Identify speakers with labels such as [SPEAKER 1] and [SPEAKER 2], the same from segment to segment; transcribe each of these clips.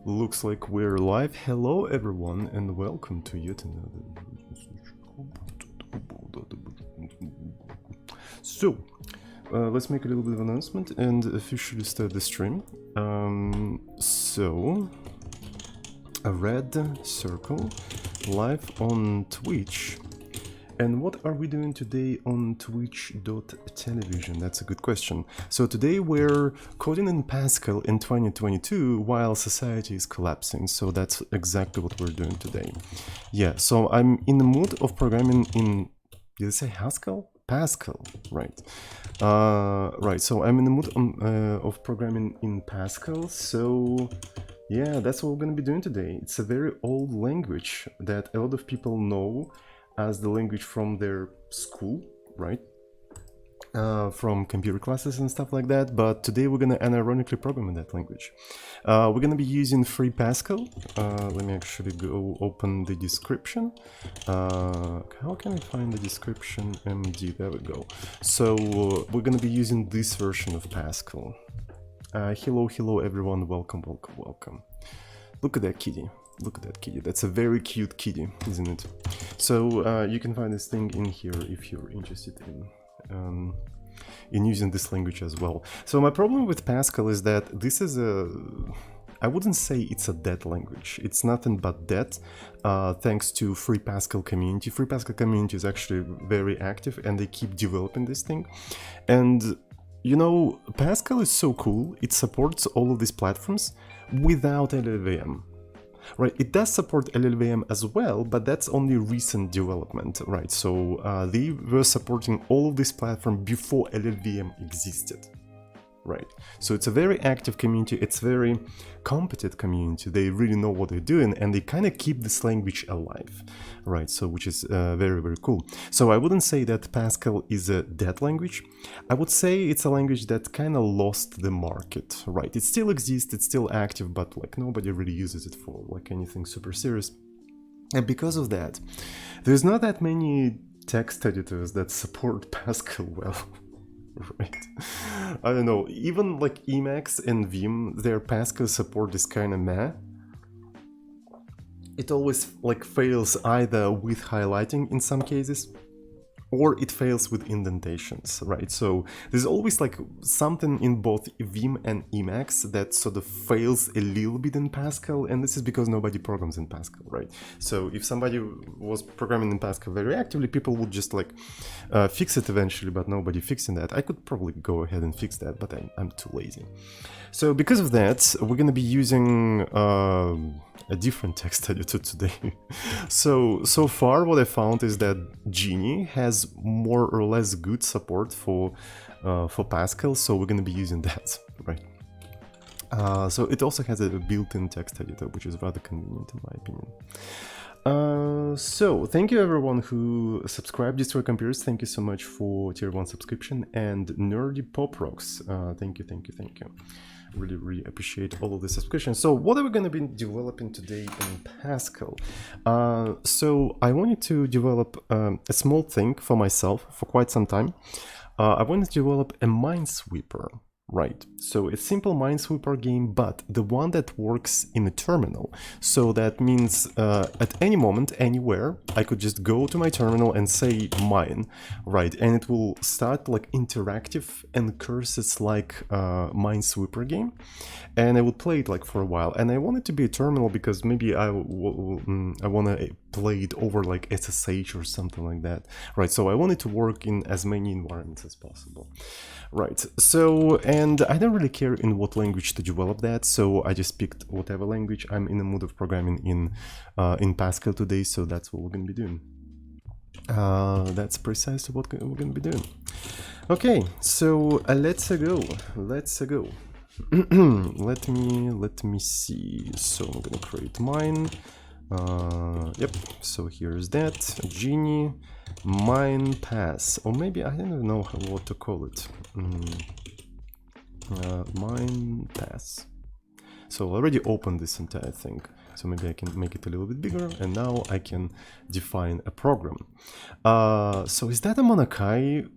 [SPEAKER 1] Looks like we're live. Hello everyone and welcome to yet another. So, let's make a little bit of announcement and officially start the stream. A red circle live on Twitch. And what are we doing today on twitch.television? That's a good question. So today we're coding in Pascal in 2022 while society is collapsing. So that's exactly what we're doing today. Yeah, so I'm in the mood of programming in, did I say Pascal? Pascal, right. Right, so I'm in the mood of programming in Pascal. So yeah, that's what we're going to be doing today. It's a very old language that a lot of people know as the language from their school, right? From computer classes and stuff like that. But today we're gonna unironically program in that language. We're gonna be using free Pascal. Let me actually go open the description. How can I find the description? MD, there we go. So we're gonna be using this version of Pascal. Hello everyone, welcome. Look at that kitty. Look at that kitty. That's a very cute kitty, isn't it? So you can find this thing in here if you're interested in using this language as well. So my problem with Pascal is that this is I wouldn't say it's a dead language. It's nothing but dead, thanks to Free Pascal community. Free Pascal community is actually very active and they keep developing this thing. And you know, Pascal is so cool. It supports all of these platforms without LLVM. Right, it does support LLVM as well, but that's only recent development, right? So they were supporting all of this platform before LLVM existed, right? So it's a very active community, it's very competent community, they really know what they're doing and they kind of keep this language alive, right? So which is very cool. So I wouldn't say that Pascal is a dead language. I would say it's a language that kind of lost the market, right? It still exists, it's still active, but like nobody really uses it for like anything super serious. And because of that, there's not that many text editors that support Pascal well. Right, I don't know, even like Emacs and Vim, their Pascal support is kind of meh. It always like fails either with highlighting in some cases, or it fails with indentations, right? So there's always like something in both Vim and Emacs that sort of fails a little bit in Pascal, and this is because nobody programs in Pascal, right? So if somebody was programming in Pascal very actively, people would just like fix it eventually, but nobody fixing that. I could probably go ahead and fix that, but I'm too lazy. So because of that, we're gonna be using a different text editor today. So far what I found is that Genie has more or less good support for Pascal, so we're going to be using that, right? So it also has a built-in text editor, which is rather convenient in my opinion. So thank you everyone who subscribed, Destroy Computers, thank you so much for tier 1 subscription, and Nerdy Pop Rocks, thank you. Really appreciate all of the subscriptions. So what are we going to be developing today in Pascal? So I wanted to develop a small thing for myself for quite some time. I wanted to develop a Minesweeper, right? So a simple Minesweeper game, but the one that works in a terminal. So that means at any moment, anywhere, I could just go to my terminal and say mine, right? And it will start like interactive and curses like Minesweeper game. And I would play it like for a while. And I want it to be a terminal because maybe I want to play it over like SSH or something like that, right? So I want it to work in as many environments as possible. Right, so, and I don't really care in what language to develop that, so I just picked whatever language. I'm in the mood of programming in Pascal today, so that's what we're going to be doing. That's precisely what we're going to be doing. Okay, so let's go. Let me see. So I'm going to create mine. Yep, so here's that. Genie. Mine pass, or maybe I don't know what to call it. Mine pass. So I already opened this entire thing, so maybe I can make it a little bit bigger, and now I can define a program. So is that a Monakai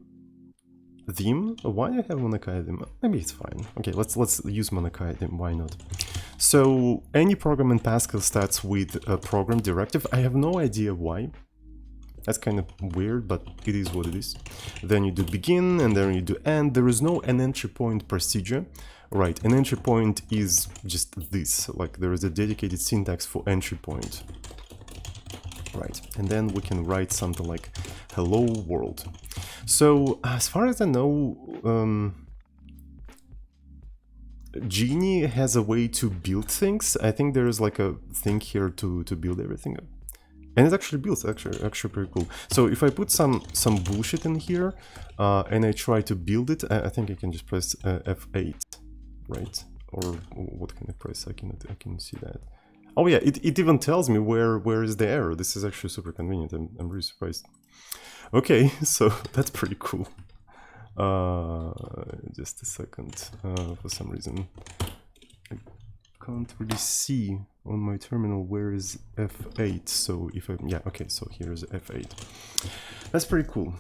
[SPEAKER 1] theme? Why do I have Monakai theme? Maybe it's fine. Okay, let's use Monakai theme. Why not? So any program in Pascal starts with a program directive. I have no idea why. That's kind of weird, but it is what it is. Then you do begin, and then you do end. There is no an entry point procedure. Right, an entry point is just this. Like, there is a dedicated syntax for entry point. Right, and then we can write something like hello world. So as far as I know, Genie has a way to build things. I think there is like a thing here to build everything up. And it actually builds, actually pretty cool. So if I put some bullshit in here and I try to build it, I think I can just press F8, right? Or what can I press? I can see that. Oh yeah, it even tells me where is the error. This is actually super convenient. I'm really surprised. Okay, so that's pretty cool. Just a second. For some reason, I can't really see on my terminal where is F8. So if I, yeah, okay, so here's F8. That's pretty cool.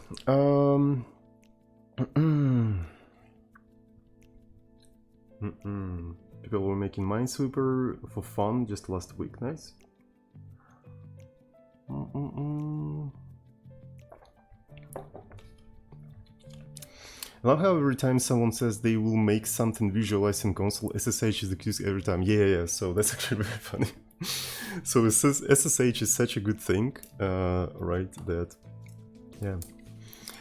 [SPEAKER 1] People were making Minesweeper for fun just last week. Nice. I love how every time someone says they will make something visualized in console, SSH is accused every time. Yeah, so that's actually very funny. So SSH is such a good thing, right, that, yeah.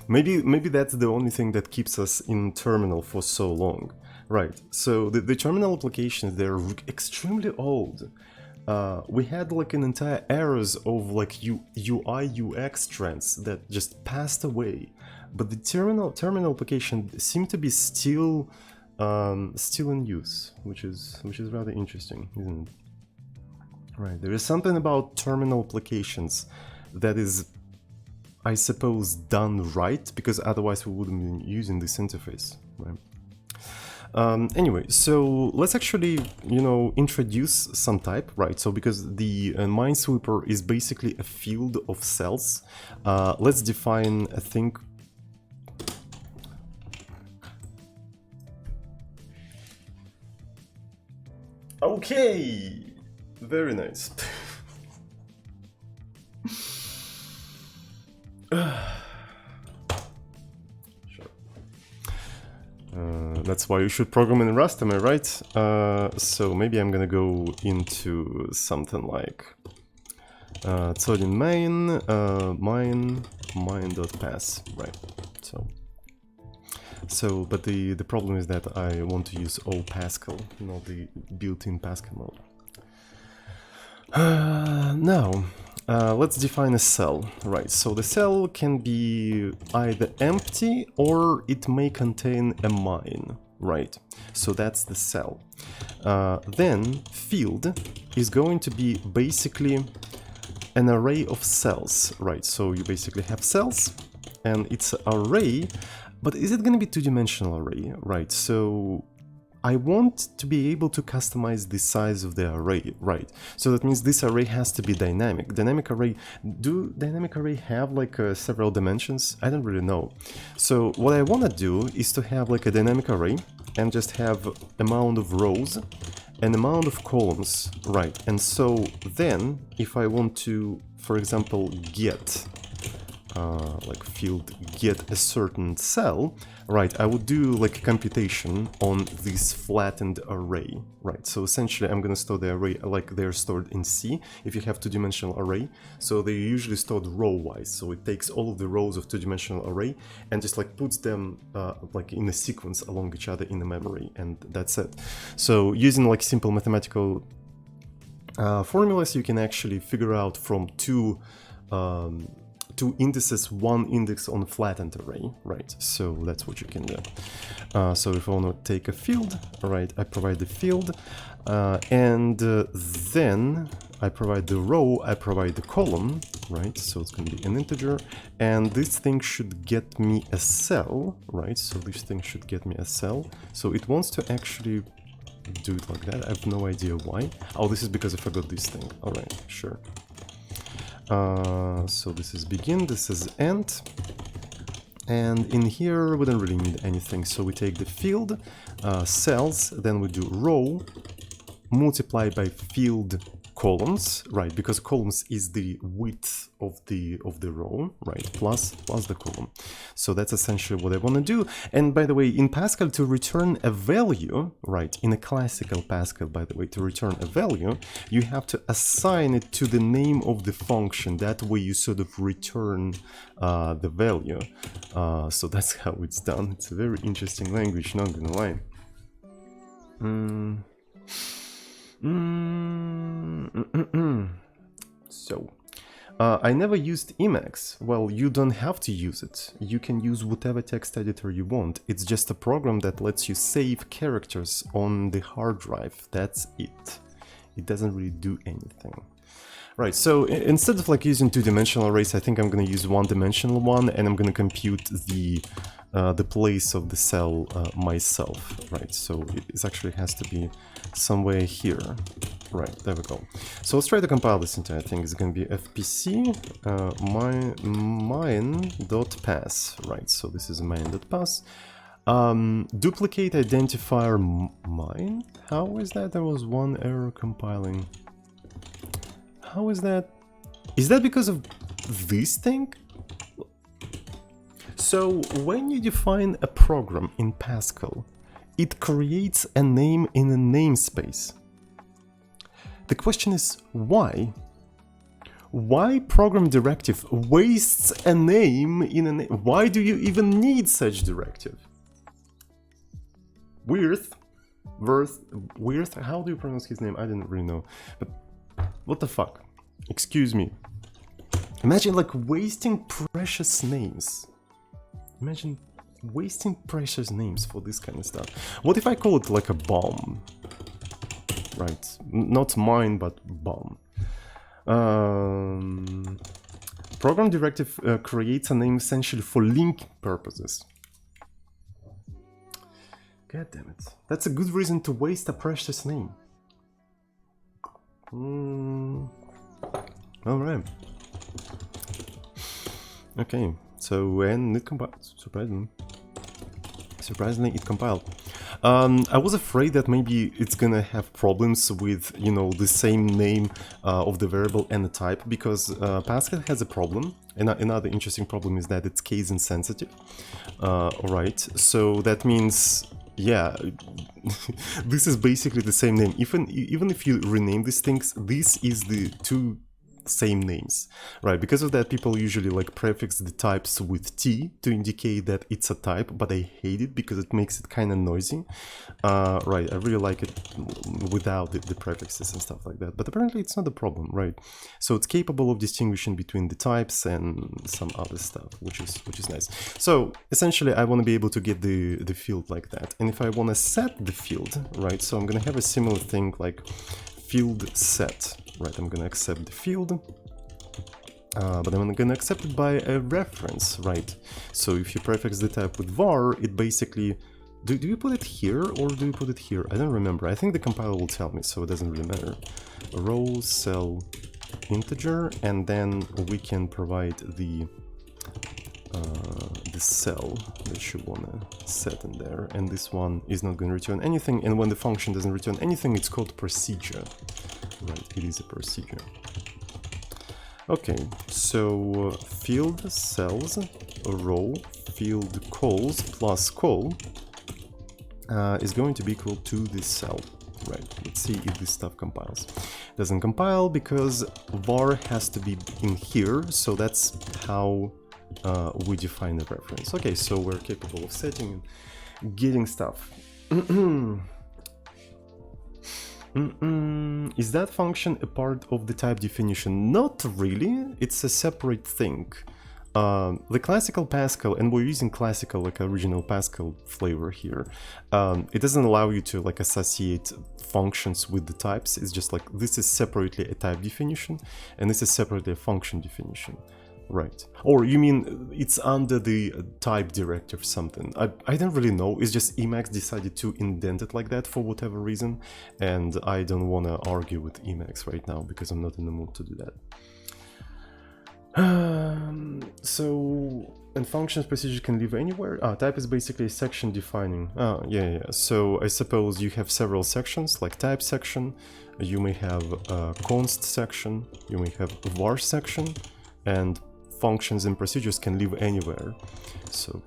[SPEAKER 1] Maybe that's the only thing that keeps us in terminal for so long. Right, so the terminal applications, they're extremely old. We had like an entire eras of like UI, UX trends that just passed away. But the terminal application seem to be still in use, which is rather interesting, isn't it? Right, there is something about terminal applications that is, I suppose, done right, because otherwise we wouldn't be using this interface, right? Anyway, so let's actually, introduce some type, right? So because the Minesweeper is basically a field of cells, let's define a thing. Okay, very nice. Sure. That's why you should program in Rust, am I right? So maybe I'm gonna go into something like Todin main main.pass, right? So, but the problem is that I want to use all Pascal, not the built-in Pascal mode. Now, let's define a cell, right? So the cell can be either empty or it may contain a mine, right? So that's the cell. Then field is going to be basically an array of cells, right? So you basically have cells and it's an array. But is it going to be two-dimensional array, right? So I want to be able to customize the size of the array, right? So that means this array has to be dynamic. Dynamic array, do dynamic array have like several dimensions? I don't really know. So what I want to do is to have like a dynamic array and just have amount of rows and amount of columns, right? And so then if I want to, for example, get like field get a certain cell, right, I would do like a computation on this flattened array, right? So essentially I'm gonna store the array like they're stored in C if you have two-dimensional array. So they're usually stored row-wise, so it takes all of the rows of two-dimensional array and just like puts them like in a sequence along each other in the memory, and that's it. So using like simple mathematical formulas, you can actually figure out from two indices, one index on a flattened array, right? So that's what you can do. So if I want to take a field, right, I provide the field, and then I provide the row, I provide the column, right? So it's going to be an integer, and this thing should get me a cell, right? So this thing should get me a cell. So it wants to actually do it like that. I have no idea why. Oh, this is because I forgot this thing. All right, sure. So this is begin, this is end, and in here we don't really need anything, so we take the field, cells, then we do row, multiply by field columns, right? Because columns is the width of the row, right? Plus the column. So that's essentially what I want to do. And by the way, in Pascal, to return a value, right? In a classical Pascal, by the way, to return a value, you have to assign it to the name of the function. That way you sort of return the value. So that's how it's done. It's a very interesting language, not gonna lie. So, I never used Emacs. Well, you don't have to use it. You can use whatever text editor you want. It's just a program that lets you save characters on the hard drive. That's it. It doesn't really do anything. Right, so instead of like using two-dimensional arrays, I think I'm going to use one-dimensional one, and I'm going to compute the place of the cell myself, right? So it actually has to be somewhere here. Right, there we go. So let's try to compile this entire thing. It's going to be fpc mine.pass, right? So this is main.pass. Duplicate identifier mine. How is that? There was one error compiling. How is that? Is that because of this thing? So when you define a program in Pascal, it creates a name in a namespace. The question is why? Why program directive wastes a name in a name? Why do you even need such directive? Wirth, how do you pronounce his name? I didn't really know. But what the fuck? Excuse me. Imagine like wasting precious names. Imagine wasting precious names for this kind of stuff. What if I call it like a bomb? Right, not mine, but bomb. Program directive creates a name essentially for link purposes. God damn it. That's a good reason to waste a precious name. Alright. Okay, so and it compiled. Surprisingly, it compiled. I was afraid that maybe it's gonna have problems with, you know, the same name of the variable and the type, because Pascal has a problem. And another interesting problem is that it's case insensitive. Alright, so that means, yeah, this is basically the same name. Even if you rename these things, this is the two same names, right? Because of that, people usually like prefix the types with T to indicate that it's a type, but I hate it because it makes it kind of noisy. Right, I really like it without the prefixes and stuff like that, but apparently it's not a problem, right? So it's capable of distinguishing between the types and some other stuff, which is nice. So essentially I want to be able to get the field like that, and if I want to set the field, right, so I'm gonna have a similar thing like field set. Right, I'm gonna accept the field, but I'm gonna accept it by a reference, right? So if you prefix the type with var, it basically... Do you put it here or do you put it here? I don't remember. I think the compiler will tell me, so it doesn't really matter. Row, cell, integer, and then we can provide the cell that you wanna set in there, and this one is not going to return anything, and when the function doesn't return anything, it's called procedure. Right, it is a procedure. Okay, so field cells row field calls plus call is going to be equal to this cell. Right, let's see if this stuff compiles. Doesn't compile because var has to be in here, so that's how we define the reference. Okay, so we're capable of setting and getting stuff. Is that function a part of the type definition? Not really, it's a separate thing. The classical Pascal, and we're using classical, like original Pascal flavor here, it doesn't allow you to like associate functions with the types. It's just like this is separately a type definition and this is separately a function definition. Right. Or you mean it's under the type directive something? I don't really know. It's just Emacs decided to indent it like that for whatever reason, and I don't want to argue with Emacs right now because I'm not in the mood to do that. And functions procedure can live anywhere. Type is basically a section defining. Yeah. So I suppose you have several sections, like type section. You may have a const section. You may have a var section, and functions and procedures can live anywhere. So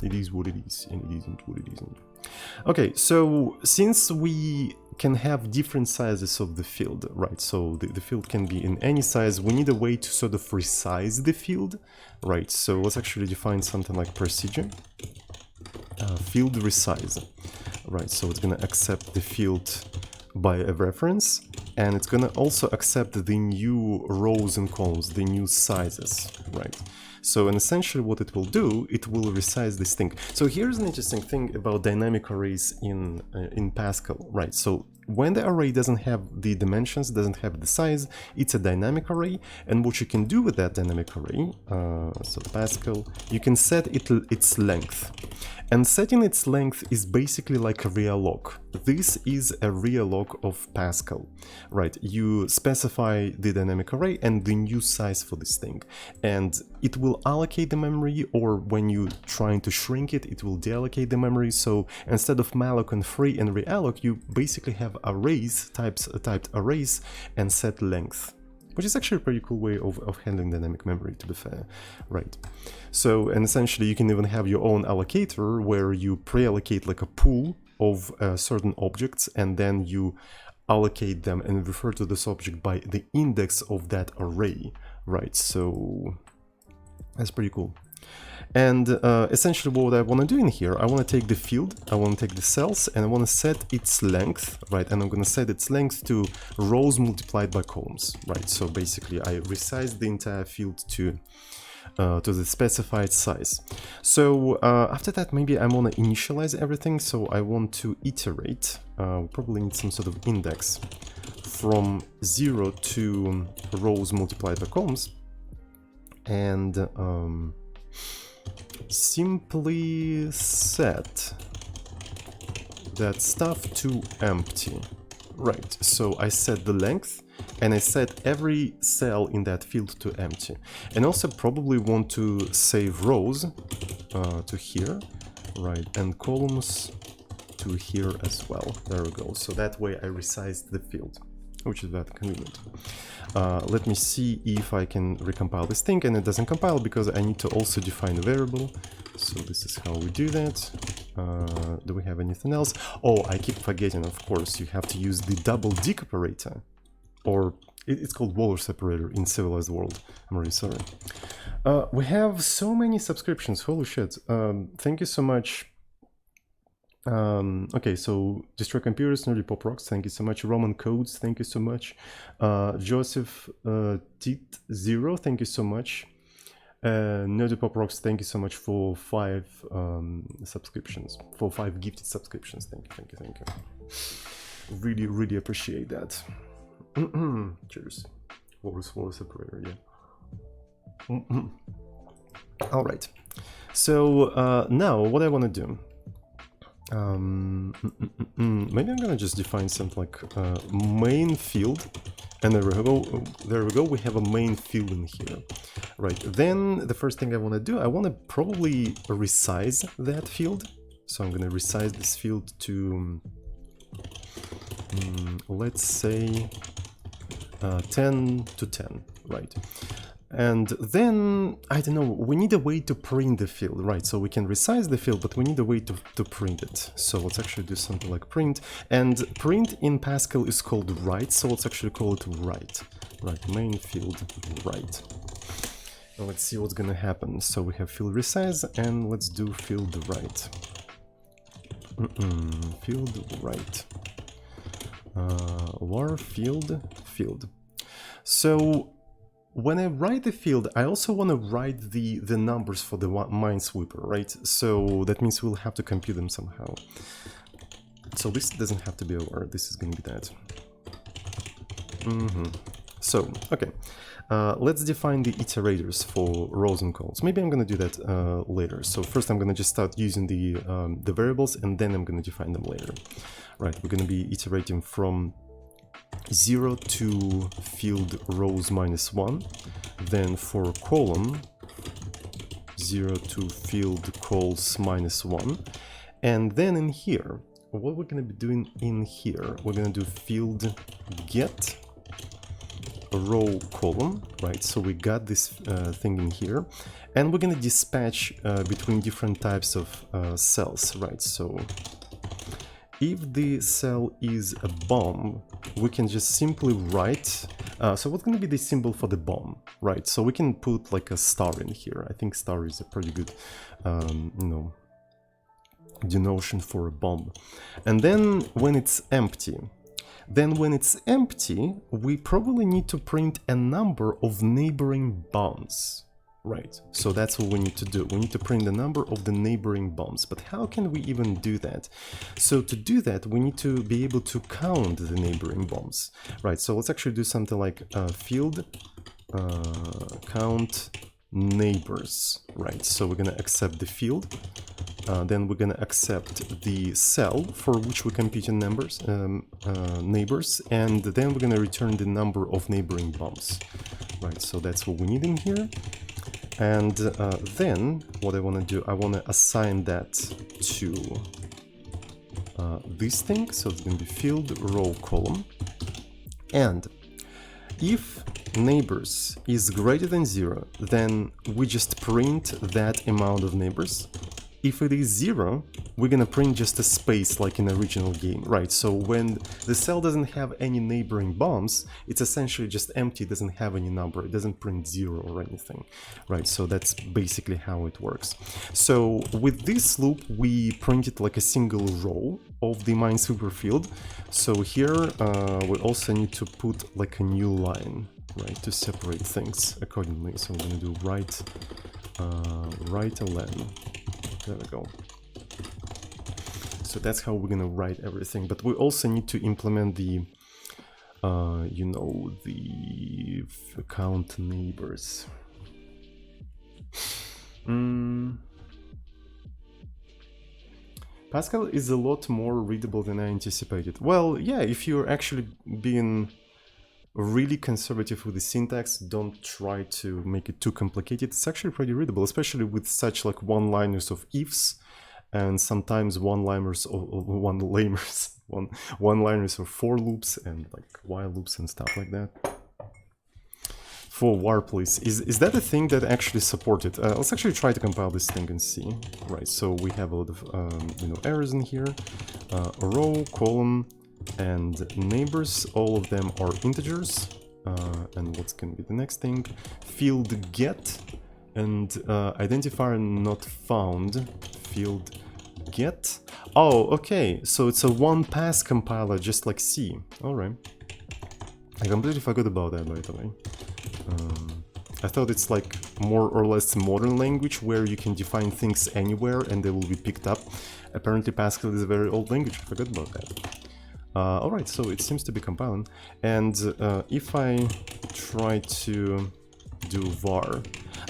[SPEAKER 1] it is what it is, and it isn't what it isn't. Okay, so since we can have different sizes of the field, right? So the field can be in any size. We need a way to sort of resize the field, right? So let's actually define something like procedure. Field resize, right? So it's gonna accept the field by a reference, and it's gonna also accept the new rows and columns, the new sizes, right? So, and essentially what it will do, it will resize this thing. So here's an interesting thing about dynamic arrays in Pascal, right? So when the array doesn't have the dimensions, doesn't have the size, it's a dynamic array. And what you can do with that dynamic array, so Pascal, you can set its length. And setting its length is basically like a realloc. This is a realloc of Pascal, right? You specify the dynamic array and the new size for this thing. And it will allocate the memory, or when you're trying to shrink it, it will deallocate the memory. So instead of malloc and free and realloc, you basically have arrays, typed arrays, and set length, which is actually a pretty cool way of handling dynamic memory, to be fair, right? So, and essentially you can even have your own allocator where you pre-allocate like a pool of certain objects, and then you allocate them and refer to this object by the index of that array, right? So that's pretty cool. And essentially what I want to do in here, I want to take the field, I want to take the cells, and I want to set its length, right? And I'm going to set its length to rows multiplied by columns, right? So basically I resize the entire field to the specified size. So after that, maybe I want to initialize everything. So I want to iterate, we probably need some sort of index from 0 to rows multiplied by columns. And simply set that stuff to empty, right? So I set the length, and I set every cell in that field to empty. And also probably want to save rows to here, right? And columns to here as well. There we go. So that way I resized the field, which is very convenient. Let me see if I can recompile this thing, and it doesn't compile because I need to also define a variable. So this is how we do that. Do we have anything else? Oh, I keep forgetting, of course, you have to use the double dig operator, or it's called Waller separator in civilized world. I'm really sorry. We have so many subscriptions, holy shit. Thank you so much. Okay, so Destroy Computers, Nerdy Pop Rocks, thank you so much. Roman Codes, thank you so much. Joseph Tit Zero, thank you so much. Nerdy Pop Rocks, thank you so much for 5 subscriptions, for 5 gifted subscriptions. Thank you. Really, really appreciate that. Cheers. Waller separator, yeah. All right. So now what I want to do. Maybe I'm gonna just define something like main field, and there we go, we have a main field in here, right? Then the first thing I want to do, I want to probably resize that field. So I'm gonna resize this field to let's say 10 to 10, right? And then, I don't know, we need a way to print the field, right? So we can resize the field, but we need a way to print it. So let's actually do something like print. And print in Pascal is called write, so let's actually call it write. Right, main field write. And let's see what's gonna happen. So we have field resize, and let's do field write. Field write. Var field. So when I write the field, I also want to write the numbers for the Minesweeper, right? So that means we'll have to compute them somehow. So this doesn't have to be a var, this is going to be that. So, okay. Let's define the iterators for rows and columns. Maybe I'm going to do that later. So first I'm going to just start using the variables, and then I'm going to define them later. Right, we're going to be iterating from 0 to field rows minus 1, then for column 0 to field cols minus 1, and then in here, what we're going to be doing in here, we're going to do field get row column, right? So we got this thing in here, and we're going to dispatch between different types of cells, right? So if the cell is a bomb, we can just simply write, so what's going to be the symbol for the bomb, right? So we can put like a star in here. I think star is a pretty good, you know, denotion for a bomb. And then when it's empty, we probably need to print a number of neighboring bombs. Right, so that's what we need to do. We need to print the number of the neighboring bombs. But how can we even do that? So to do that, we need to be able to count the neighboring bombs. Right, so let's actually do something like field count neighbors. Right, so we're going to accept the field. Then we're going to accept the cell for which we compute in numbers, neighbors, and then we're going to return the number of neighboring bombs. Right, so that's what we need in here. And then what I want to do, I want to assign that to this thing. So it's going to be field row column. And if neighbors is greater than 0, then we just print that amount of neighbors. If it is 0, we're gonna print just a space like in the original game, right? So when the cell doesn't have any neighboring bombs, it's essentially just empty, it doesn't have any number, it doesn't print 0 or anything, right? So that's basically how it works. So with this loop, we printed like a single row of the Minesweeper field. So here we also need to put like a new line, right, to separate things accordingly. So we're gonna do right ln. There we go. So that's how we're gonna write everything. But we also need to implement the, you know, the count neighbors. Pascal is a lot more readable than I anticipated. Well, yeah, if you're actually being really conservative with the syntax, don't try to make it too complicated. It's actually pretty readable, especially with such like one-liners of ifs and sometimes one-liners or one-liners of for loops and like while loops and stuff like that. For warplease, is that a thing that actually supported? Let's actually try to compile this thing and see. Right, so we have a lot of you know, errors in here. Row, column, and neighbors, all of them are integers. And what's going to be the next thing? Field get and identifier not found. Field get. Oh, okay, so it's a one-pass compiler, just like C. All right. I completely forgot about that, by the way. I thought it's like more or less modern language where you can define things anywhere and they will be picked up. Apparently Pascal is a very old language, I forgot about that. Alright, so it seems to be compiling. And if I try to do var,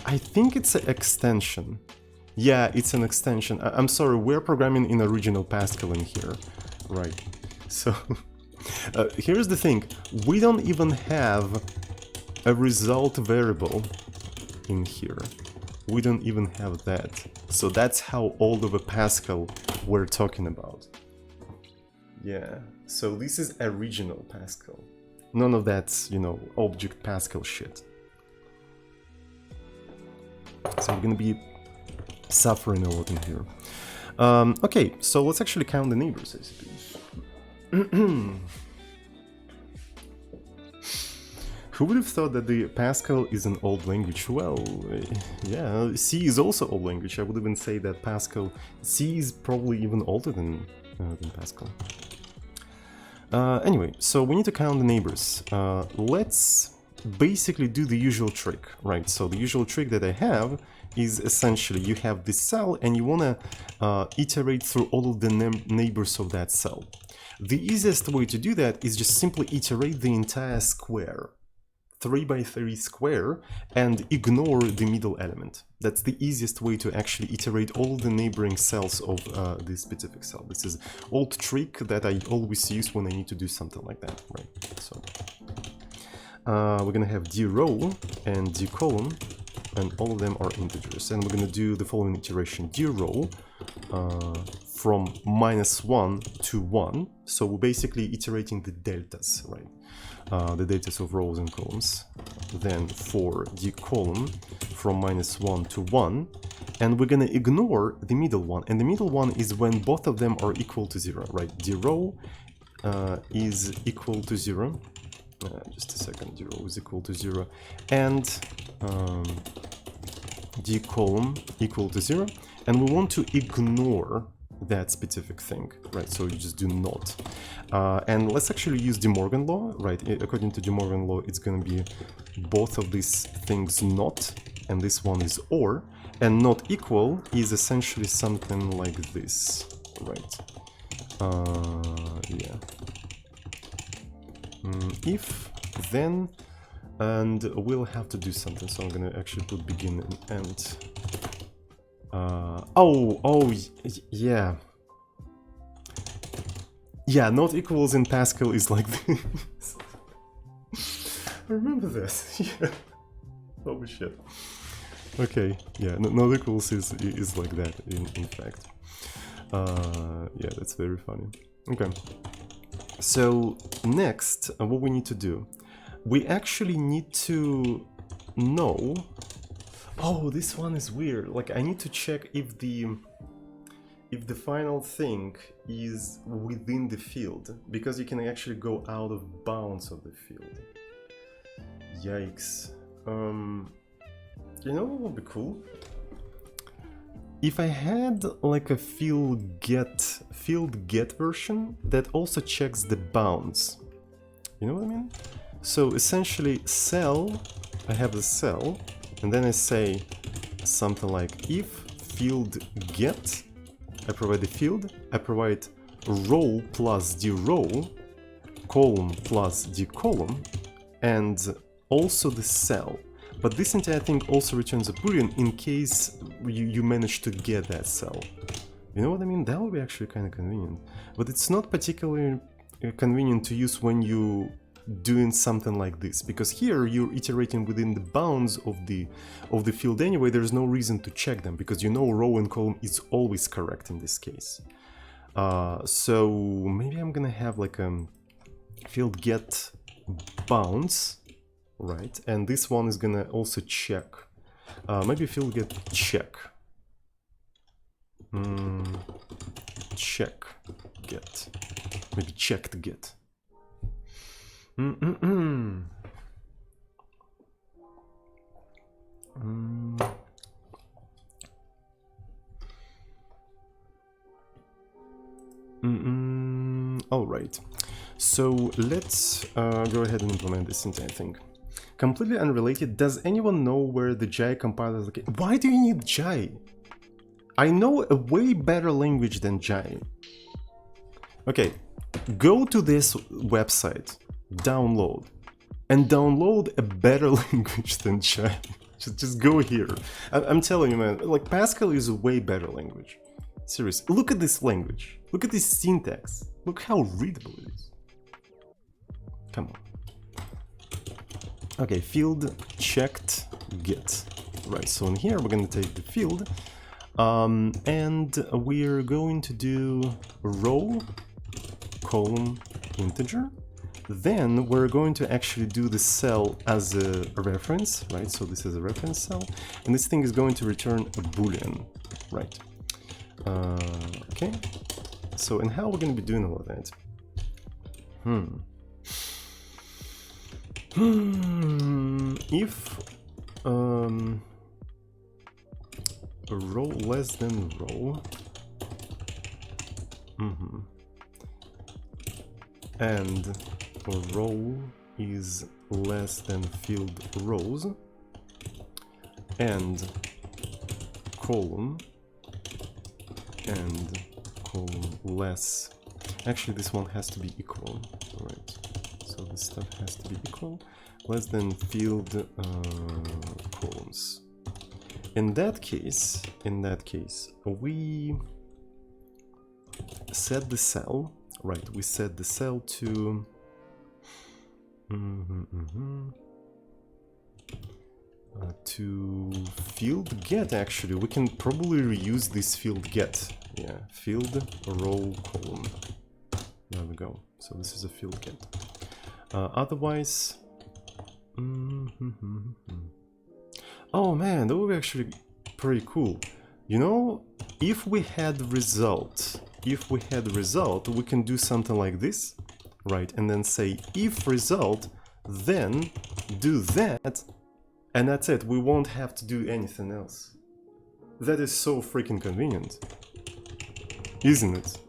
[SPEAKER 1] I think it's an extension. Yeah, it's an extension. I'm sorry, we're programming in original Pascal in here. Right, so here's the thing. We don't even have a result variable in here. We don't even have that. So that's how old of a Pascal we're talking about. Yeah, so this is original Pascal. None of that, you know, object Pascal shit. So we're gonna be suffering a lot in here. Okay, so let's actually count the neighbors, I suppose. Who would have thought that the Pascal is an old language? Well, yeah, C is also old language. I would even say that Pascal, C is probably even older than Pascal. Anyway, so we need to count the neighbors. Let's basically do the usual trick, right? So the usual trick that I have is essentially you have this cell and you want to iterate through all of the neighbors of that cell. The easiest way to do that is just simply iterate the entire square 3 by 3 square and ignore the middle element. That's the easiest way to actually iterate all the neighboring cells of this specific cell. This is old trick that I always use when I need to do something like that, right? So we're gonna have d-row and d-column, and all of them are integers. And we're gonna do the following iteration: d-row from -1 to 1. So we're basically iterating the deltas, right? The deltas of rows and columns. Then for d-column from -1 to 1. And we're gonna ignore the middle one. And the middle one is when both of them are equal to 0, right? d-row is equal to 0. Just a second, d-row is equal to 0. And d-column equal to 0. And we want to ignore that specific thing, right? So you just do not. And let's actually use De Morgan law, right? According to De Morgan law, it's going to be both of these things not, and this one is or. And not equal is essentially something like this, right? Yeah. If, then, and we'll have to do something. So I'm going to actually put begin and end. Yeah. Yeah, not equals in Pascal is like this. I remember this. Yeah. Oh shit. Okay, yeah, not equals is like that in fact. Yeah, that's very funny. Okay. So next, what we need to do, we actually need to know. Oh, this one is weird. Like, I need to check if the final thing is within the field, because you can actually go out of bounds of the field. Yikes. You know what would be cool? If I had like a field get version that also checks the bounds. You know what I mean? So essentially cell, I have the cell, and then I say something like if field get, I provide the field, I provide row plus d-row, column plus d-column, and also the cell. But this entire thing also returns a boolean in case you manage to get that cell. You know what I mean? That would be actually kind of convenient. But it's not particularly convenient to use when you doing something like this, because here you're iterating within the bounds of the field anyway. There's no reason to check them because you know row and column is always correct in this case. So maybe I'm gonna have like a field get bounds, right? And this one is gonna also check. Maybe field get check. Check get. Maybe checked get. All right, so let's go ahead and implement this entire thing. Completely unrelated, does anyone know where the Jai compiler is located? Why do you need Jai? I know a way better language than Jai. Okay, go to this website, download a better language than Jai. Just go here. I'm telling you, man, like Pascal is a way better language. Seriously, look at this language. Look at this syntax. Look how readable it is. Come on. Okay, field checked get. Right, so in here we're going to take the field and we're going to do row, column, integer. Then we're going to actually do the cell as a reference, right? So this is a reference cell, and this thing is going to return a boolean, right? Okay, so and how we're going to be doing all of that? If row less than row, and row is less than field rows, and column less. Actually, this one has to be equal, right? So So this stuff has to be equal, less than field columns. In that case, we set the cell, right? We set the cell to to field get. Actually, we can probably reuse this field get. Yeah, field row column. There we go. So this is a field get. Otherwise, oh man, that would be actually pretty cool. You know, if we had result, we can do something like this, right? And then say if result, then do that, and that's it. We won't have to do anything else. That is so freaking convenient, isn't it?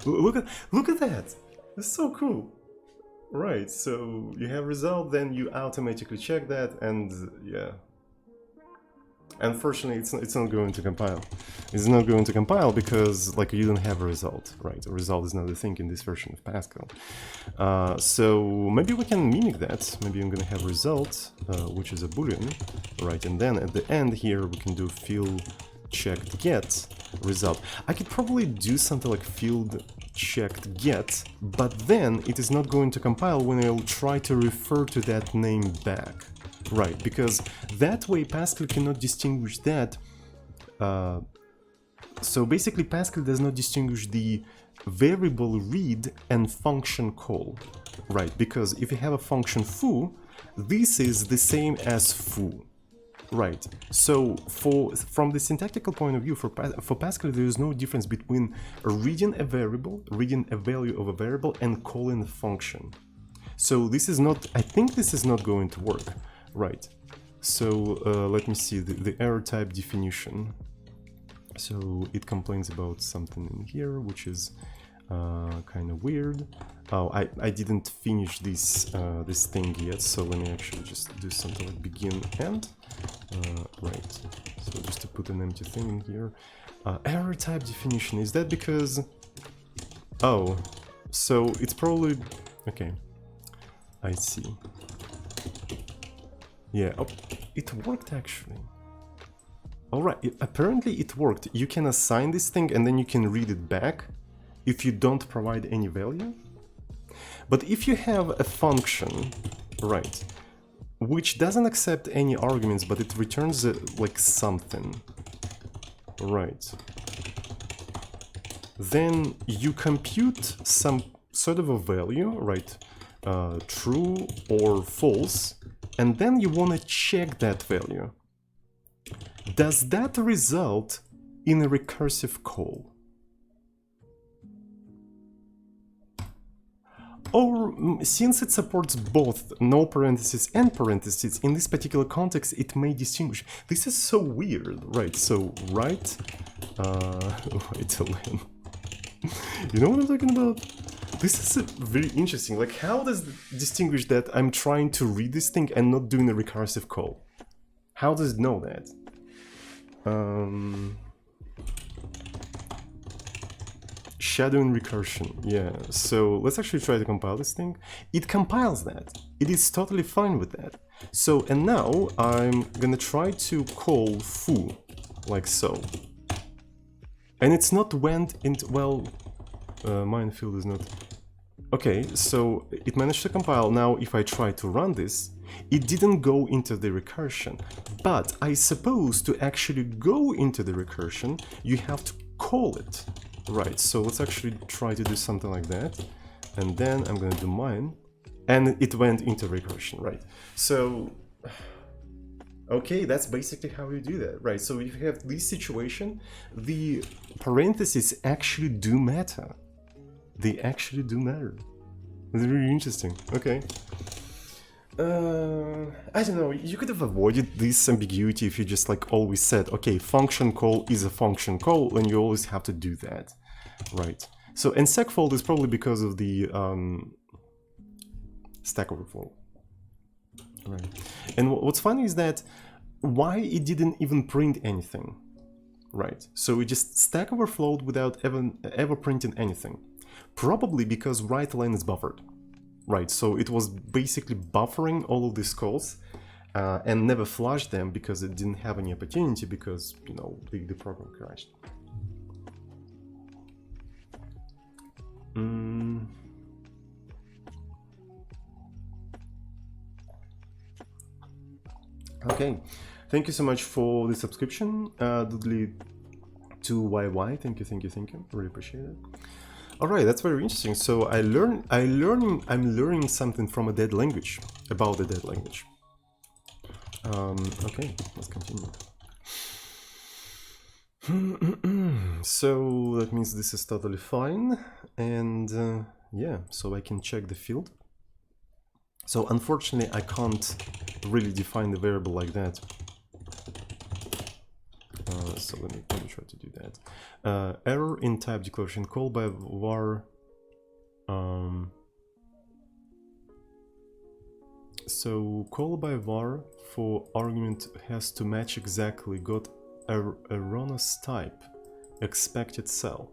[SPEAKER 1] Look at that. It's so cool. Right, so you have result, then you automatically check that, and yeah. Unfortunately, it's not going to compile. It's not going to compile because, like, you don't have a result, right? A result is not a thing in this version of Pascal. So maybe we can mimic that. Maybe I'm gonna have result, which is a boolean, right? And then at the end here we can do field checked get result. I could probably do something like field checked get, but then it is not going to compile when I'll try to refer to that name back. Right, because that way Pascal cannot distinguish that. So basically Pascal does not distinguish the variable read and function call. Right, because if you have a function foo, this is the same as foo. Right, so from the syntactical point of view, for Pascal there is no difference between reading a variable, reading a value of a variable, and calling a function. So this is not, I think this is not going to work. Right, so let me see the error type definition. So it complains about something in here, which is kind of weird. Oh, I didn't finish this this thing yet, so let me actually just do something like begin end. Right, so just to put an empty thing in here. Error type definition, is that because... Oh, so it's probably... Okay, I see. Yeah, oh, it worked actually. Alright, apparently it worked. You can assign this thing and then you can read it back if you don't provide any value. But if you have a function, right, which doesn't accept any arguments, but it returns like something, right, then you compute some sort of a value, right, true or false, and then you want to check that value. Does that result in a recursive call? Or, since it supports both no parentheses and parentheses, in this particular context it may distinguish. This is so weird, right? So, right, wait a minute. You know what I'm talking about? This is very interesting. Like, how does it distinguish that I'm trying to read this thing and not doing a recursive call? How does it know that? Shadowing recursion, yeah. So let's actually try to compile this thing. It compiles that. It is totally fine with that. So, and now I'm gonna try to call foo, like so. And it's not went into, well, minefield is not... Okay, so it managed to compile. Now if I try to run this, it didn't go into the recursion. But I suppose to actually go into the recursion, you have to call it. Right, so let's actually try to do something like that. And then I'm gonna do mine. And it went into recursion, right? So, okay, that's basically how you do that, right? So if you have this situation, the parentheses actually do matter. They actually do matter. It's really interesting. Okay. I don't know, you could have avoided this ambiguity if you just like always said, okay, function call is a function call, and you always have to do that, right? So, and segfault is probably because of the Stack Overflow, right? And what's funny is that why it didn't even print anything, right? So it just Stack Overflowed without ever printing anything. Probably because right line is buffered. right? So it was basically buffering all of these calls and never flushed them because it didn't have any opportunity because, you know, the program crashed. Okay, thank you so much for the subscription, Doodly2YY. Thank you. Really appreciate it. All right, that's very interesting. So I'm learning something from a dead language about the dead language. Okay, let's continue. So that means this is totally fine, and yeah, so I can check the field. So unfortunately, I can't really define the variable like that. So let me try to do that. Error in type declaration call by var. So call by var for argument has to match exactly got erroneous type expected cell.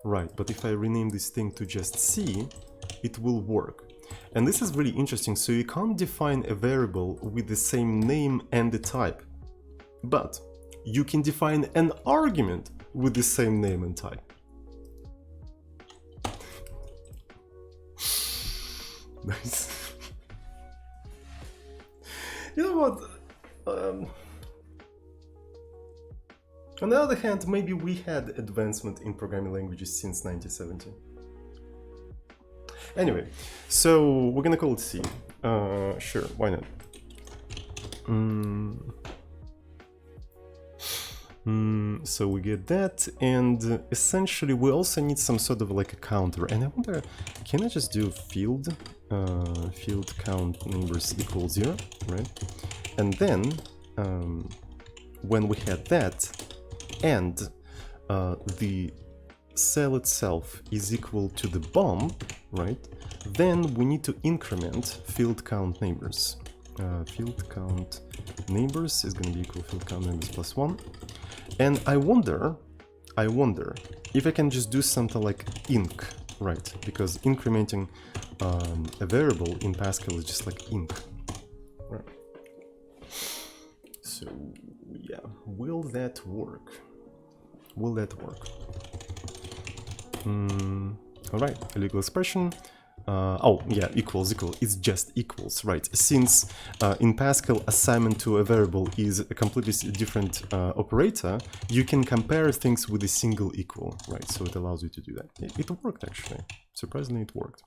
[SPEAKER 1] Right, but if I rename this thing to just C, it will work. And this is really interesting. So you can't define a variable with the same name and the type, but you can define an argument with the same name and type. Nice. You know what? On the other hand, maybe we had advancement in programming languages since 1970. Anyway, so we're gonna call it C. Sure, why not? So we get that, and essentially we also need some sort of like a counter. And I wonder, can I just do field count neighbors equals 0, right? And then when we had that, and the cell itself is equal to the bomb, right? Then we need to increment field count neighbors. Field count neighbors is going to be equal to field count neighbors plus 1. And I wonder if I can just do something like inc, right? Because incrementing a variable in Pascal is just like inc, right? So yeah, will that work? Will that work? All right, a legal expression. Oh yeah, equals. It's just equals, right? Since in Pascal assignment to a variable is a completely different operator, you can compare things with a single equal, right? So it allows you to do that. It worked actually. Surprisingly, it worked.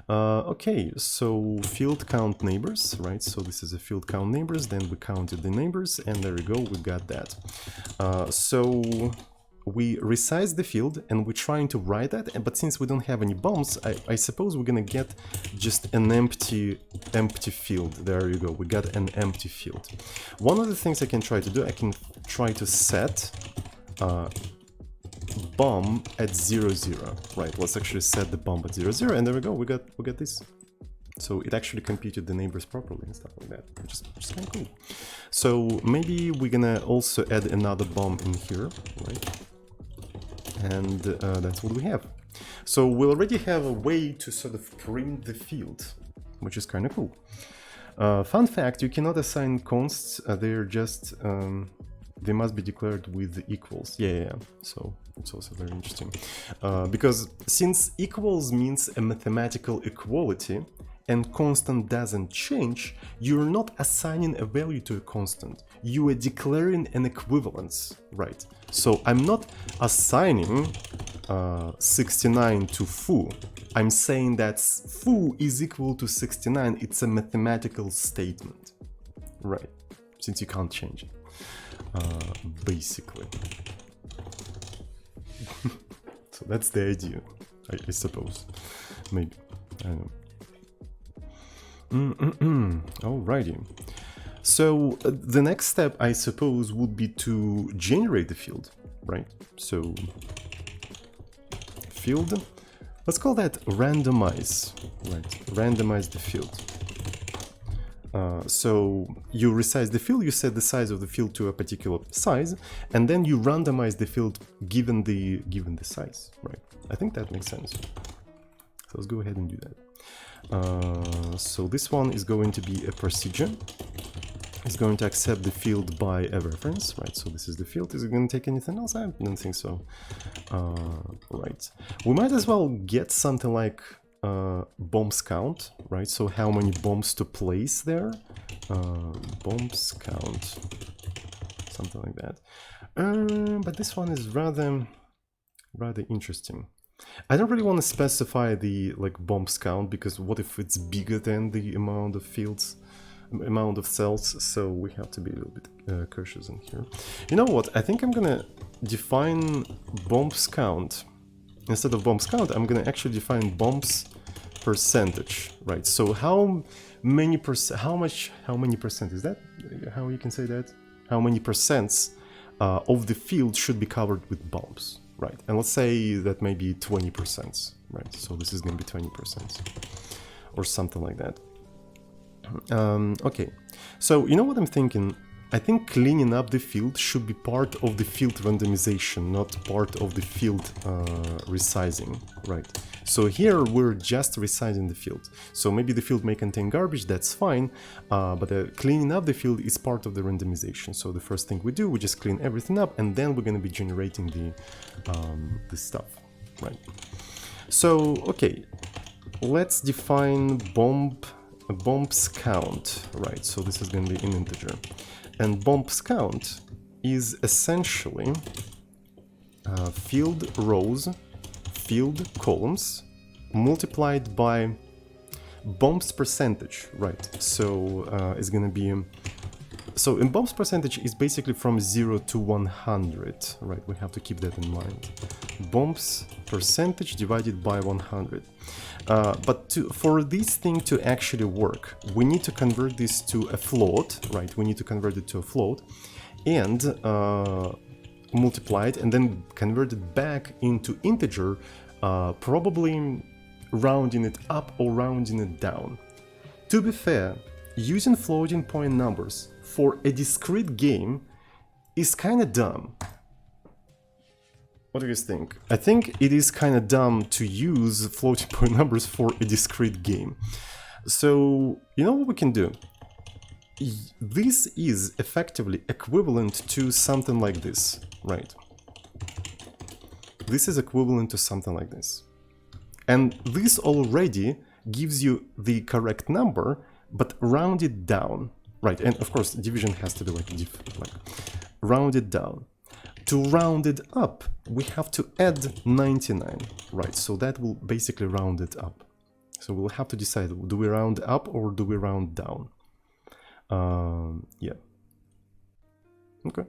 [SPEAKER 1] Okay, so field count neighbors, right? So this is a field count neighbors. Then we counted the neighbors, and there we go. We got that. So we resize the field and we're trying to write that, but since we don't have any bombs, I suppose we're gonna get just an empty field. There you go, we got an empty field. One of the things I can try to do, I can try to set bomb at 0, 0. Right, let's actually set the bomb at 0, 0, and there we go, we got this. So it actually computed the neighbors properly and stuff like that, which is kind of cool. So maybe we're gonna also add another bomb in here, right? And that's what we have. So we already have a way to sort of print the field, which is kind of cool. Fun fact, you cannot assign consts, they're just, they must be declared with equals. Yeah. So it's also very interesting. Because since equals means a mathematical equality, and constant doesn't change, you're not assigning a value to a constant. You are declaring an equivalence, right? So I'm not assigning 69 to foo. I'm saying that foo is equal to 69. It's a mathematical statement, right? Since you can't change it, basically. So that's the idea, I suppose. Maybe, I don't know. Alrighty. So the next step, I suppose, would be to generate the field, right? So field, let's call that randomize, right? Randomize the field. So you resize the field, you set the size of the field to a particular size, and then you randomize the field given the size, right? I think that makes sense. So let's go ahead and do that. So this one is going to be a procedure. It's going to accept the field by a reference, right? So this is the field. Is it going to take anything else? I don't think so. Right. We might as well get something like bombs count, right? So how many bombs to place there? Bombs count, something like that. But this one is rather interesting. I don't really want to specify the like bombs count, because what if it's bigger than the amount of fields, amount of cells? So we have to be a little bit cautious in here. You know what? I think I'm gonna define bombs count. Instead of bombs count, I'm gonna actually define bombs percentage, right? So how many percent? How many percent is that? How you can say that? How many percents of the field should be covered with bombs? Right, and let's say that maybe 20%, right? So this is going to be 20% or something like that. Okay, so you know what I'm thinking? I think cleaning up the field should be part of the field randomization, not part of the field resizing, right? So here we're just resizing the field. So maybe the field may contain garbage, that's fine, but cleaning up the field is part of the randomization. So the first thing we do, we just clean everything up, and then we're going to be generating the stuff, right? So, okay, let's define bombs count, right? So this is going to be an integer. And bombs count is essentially field rows, field columns multiplied by bombs percentage, right? So it's gonna be, so in bombs percentage is basically from 0 to 100, right? We have to keep that in mind. Bombs percentage divided by 100. But for this thing to actually work, we need to convert this to a float, right? We need to convert it to a float and multiply it and then convert it back into integer, probably rounding it up or rounding it down. To be fair, using floating point numbers for a discrete game is kind of dumb. What do you guys think? I think it is kind of dumb to use floating point numbers for a discrete game. So, you know what we can do? This is effectively equivalent to something like this, right? This is equivalent to something like this. And this already gives you the correct number, but rounded down, right? And of course, division has to be like rounded down. To round it up, we have to add 99, right? So that will basically round it up. So we'll have to decide, do we round up or do we round down? Yeah. Okay.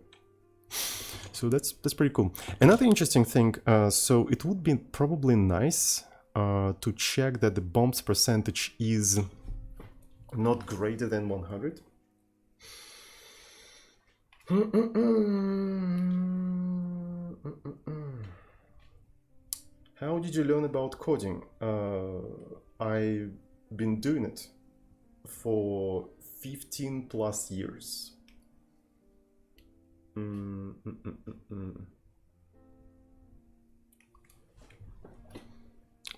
[SPEAKER 1] So that's pretty cool. Another interesting thing, so it would be probably nice to check that the bombs percentage is not greater than 100. How did you learn about coding? I've been doing it for 15 plus years.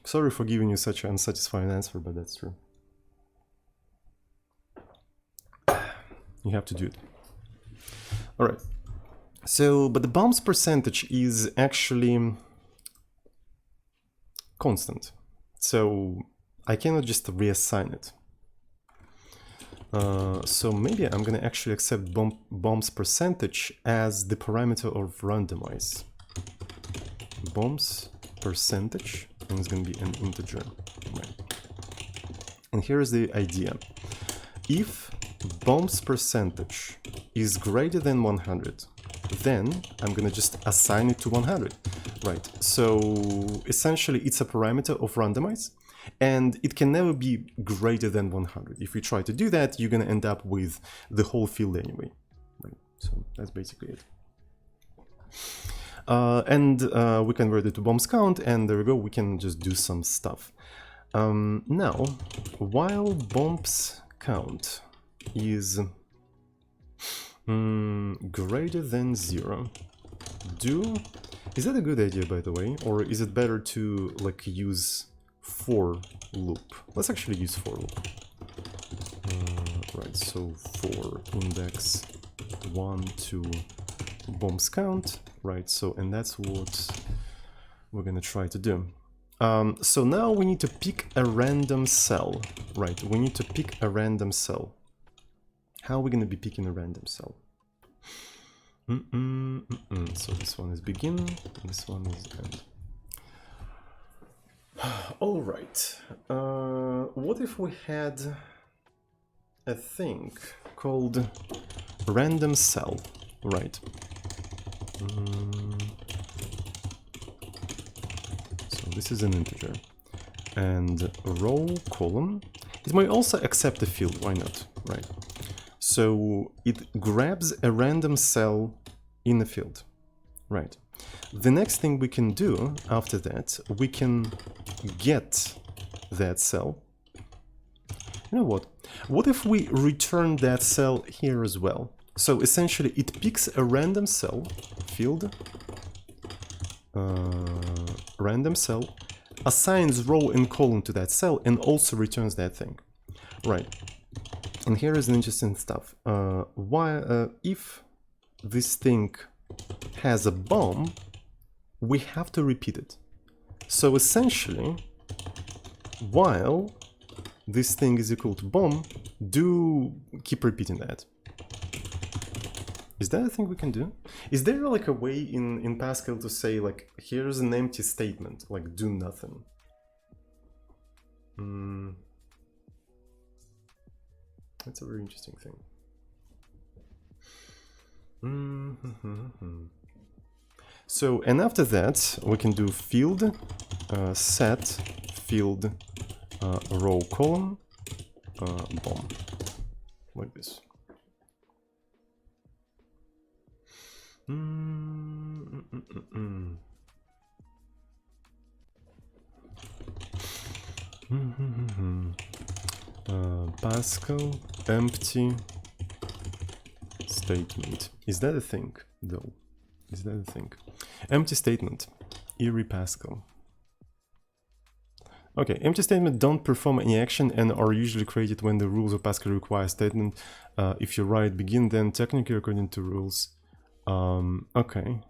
[SPEAKER 1] Sorry for giving you such an unsatisfying answer, but that's true. You have to do it. All right. So, but the bombs percentage is actually constant. So I cannot just reassign it. So maybe I'm gonna actually accept bombs percentage as the parameter of randomize. Bombs percentage, and it's gonna be an integer. Right. And here's the idea. If bombs percentage is greater than 100, then I'm gonna just assign it to 100, right? So essentially it's a parameter of randomize, and it can never be greater than 100. If we try to do that, you're gonna end up with the whole field anyway, right? So that's basically it. We convert it to bombs count, and there we go, we can just do some stuff. Now, while bombs count is greater than 0, is that a good idea, by the way, or is it better to like use for loop. Let's actually use for loop. Right, so for index 1 to bombs count, right? So, and that's what we're gonna try to do. So now we need to pick a random cell, right? We need to pick a random cell. How are we gonna be picking a random cell? So this one is begin, this one is end. All right. What if we had a thing called random cell, right? So this is an integer. And row column. It might also accept a field, why not, right? So it grabs a random cell in the field, right? The next thing we can do after that, we can get that cell. You know what? What if we return that cell here as well? So essentially it picks a random cell, field, random cell, assigns row and column to that cell, and also returns that thing. Right. And here is an interesting stuff. If this thing has a bomb, we have to repeat it. So essentially, while this thing is equal to bomb, do keep repeating that. Is that a thing we can do? Is there like a way in Pascal to say like, here's an empty statement, like do nothing? That's a very interesting thing. So, and after that, we can do field set field row column bomb, like this. Pascal empty statement. Is that a thing though? Is that a thing? Empty statement. Eerie Pascal. Okay, empty statement don't perform any action and are usually created when the rules of Pascal require a statement. If you write begin, then technically according to rules. Okay.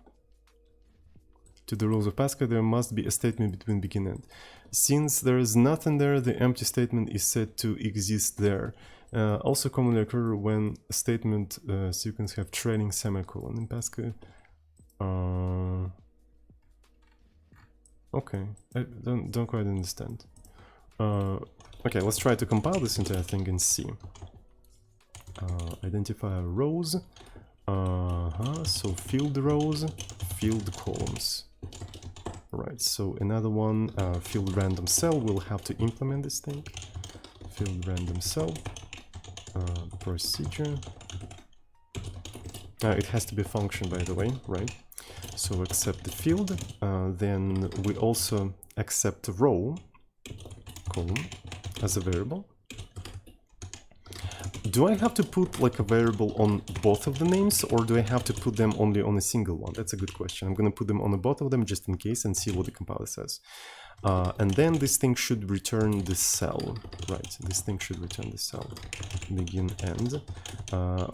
[SPEAKER 1] To the rules of Pascal, there must be a statement between begin and end. Since there is nothing there, the empty statement is said to exist there. Also commonly occur when a statement sequence have trailing semicolon in Pascal. Okay, I don't quite understand. Okay, let's try to compile this entire thing and see. Identify rows. So field rows, field columns. Right, so another one, field random cell, we'll have to implement this thing. Field random cell, procedure. It has to be a function, by the way, right? So accept the field, then we also accept row, column, as a variable. Do I have to put like a variable on both of the names, or do I have to put them only on a single one? That's a good question. I'm going to put them on both of them just in case and see what the compiler says. And then this thing should return the cell, right? This thing should return the cell. Begin, end.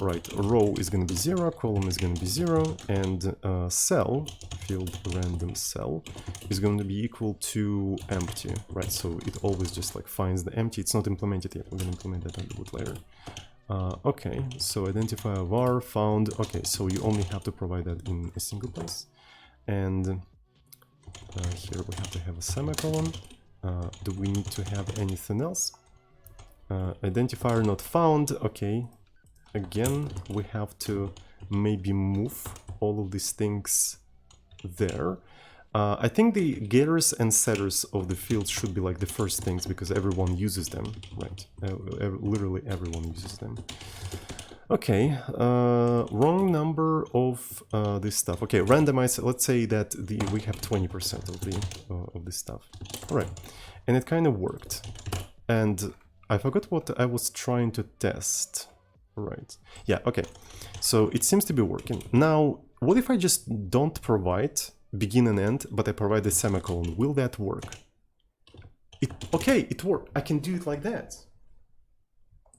[SPEAKER 1] Right, row is going to be 0, column is going to be 0, and cell, field random cell, is going to be equal to empty, right? So it always just like finds the empty. It's not implemented yet. We're going to implement that a little bit later. Okay, so identify a var found. Okay, so you only have to provide that in a single place. And here we have to have a semicolon. Do we need to have anything else? Identifier not found. Okay, again, we have to maybe move all of these things there. I think the getters and setters of the fields should be like the first things because everyone uses them, right? Literally everyone uses them. Okay, wrong number of this stuff. Okay, randomize. Let's say that we have 20% of this stuff. All right, and it kind of worked. And I forgot what I was trying to test. Right. Yeah. Okay. So it seems to be working. Now, what if I just don't provide begin and end, but I provide a semicolon? Will that work? Okay, it worked. I can do it like that.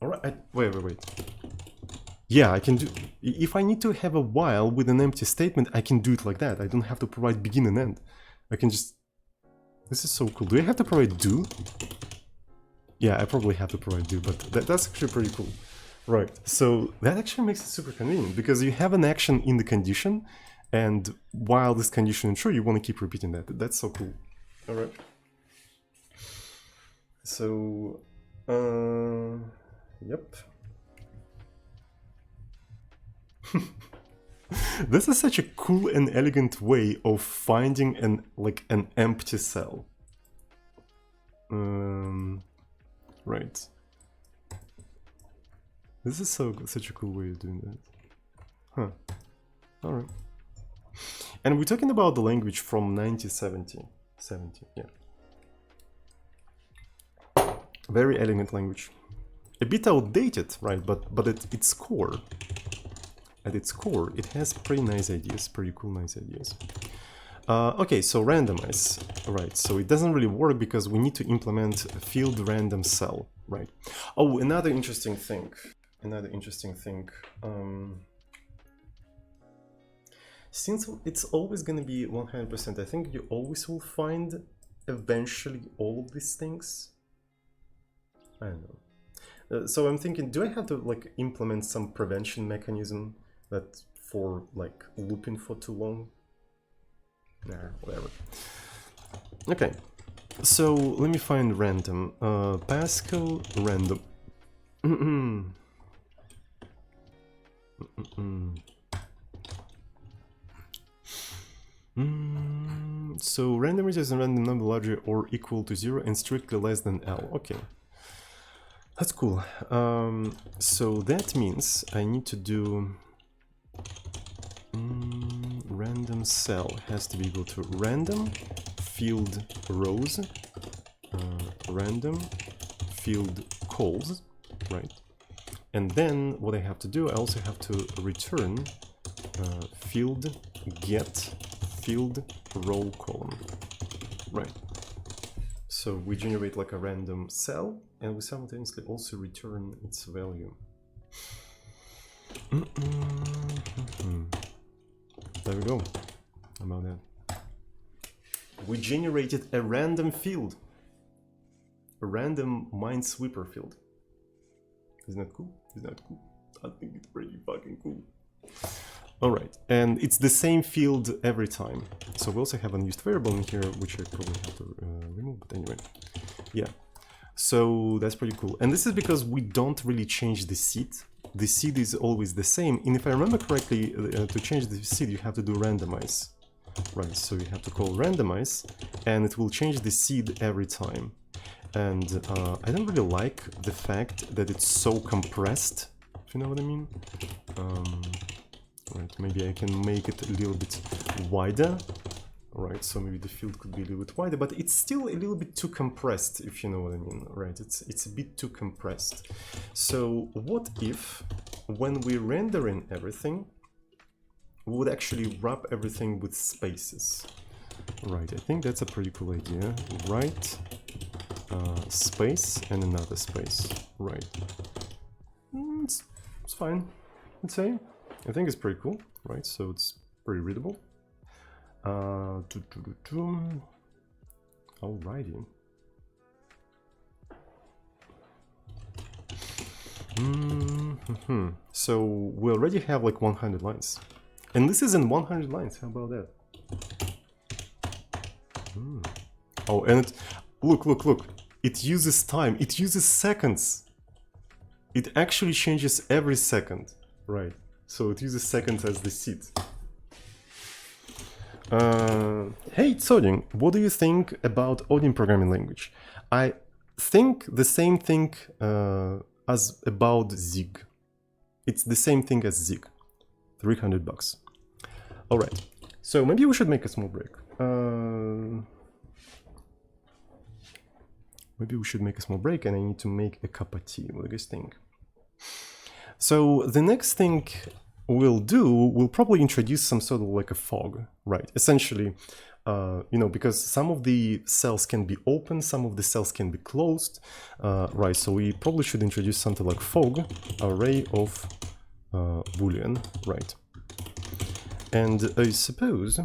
[SPEAKER 1] All right, wait. Yeah, I can do, if I need to have a while with an empty statement, I can do it like that. I don't have to provide begin and end. I can just, this is so cool. Do I have to provide do? Yeah, I probably have to provide do, but that's actually pretty cool. Right, so that actually makes it super convenient because you have an action in the condition, and while this condition is true, you want to keep repeating that. That's so cool. All right. So, yep. This is such a cool and elegant way of finding an empty cell. Right. This is such a cool way of doing that. Huh. All right. And we're talking about the language from 1970. Yeah. Very elegant language. A bit outdated, right? But at its core, it has pretty nice ideas, pretty cool, nice ideas. Okay, so randomize, right? So it doesn't really work because we need to implement a field random cell, right? Oh, another interesting thing. Since it's always going to be 100%, I think you always will find eventually all of these things. I don't know. So I'm thinking, do I have to like implement some prevention mechanism that for like looping for too long? Nah, whatever. Okay, so let me find random. Pascal random. So random is a random number larger or equal to 0 and strictly less than L. Okay, that's cool. So that means I need to do random cell has to be equal to random field rows, random field calls, right? And then what I have to do, I also have to return field get field row column, right? So we generate like a random cell and we simultaneously also return its value. There we go. How about that? We generated a random field, a random Minesweeper field. Isn't that cool? Isn't that cool? I think it's pretty fucking cool. Alright, and it's the same field every time. So we also have an unused variable in here, which I probably have to remove, but anyway. Yeah, so that's pretty cool. And this is because we don't really change the seed. The seed is always the same. And if I remember correctly, to change the seed, you have to do randomize. Right, so you have to call randomize, and it will change the seed every time. And I don't really like the fact that it's so compressed, if you know what I mean. Right, maybe I can make it a little bit wider. Right, so maybe the field could be a little bit wider, but it's still a little bit too compressed, if you know what I mean. Right, it's a bit too compressed. So what if, when we render in everything, we would actually wrap everything with spaces? Right, I think that's a pretty cool idea. Right, space and another space. Right, it's fine, I'd say. I think it's pretty cool, right? So it's pretty readable. Alrighty. So we already have like 100 lines. And this is in 100 lines, how about that? Oh, and look. It uses time, it uses seconds. It actually changes every second, right? So it uses seconds as the seed. Hey Tsoding, what do you think about Odin programming language? I think the same thing as about Zig. It's the same thing as Zig. $300. Alright, so maybe we should make a small break. Maybe we should make a small break and I need to make a cup of tea. What do you guys think? So the next thing we'll do, we'll probably introduce some sort of like a fog, right? Essentially, you know, because some of the cells can be open, some of the cells can be closed, right? So we probably should introduce something like fog, array of Boolean, right? And I suppose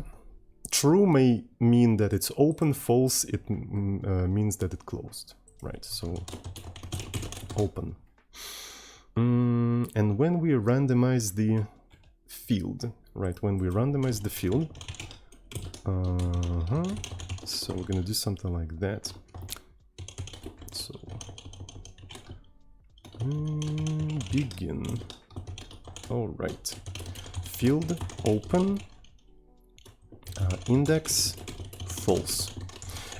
[SPEAKER 1] true may mean that it's open, false it means that it's closed, right? So open. And when we randomize the field, right? When we randomize the field, so we're gonna do something like that. So begin. All right. Field open, index false.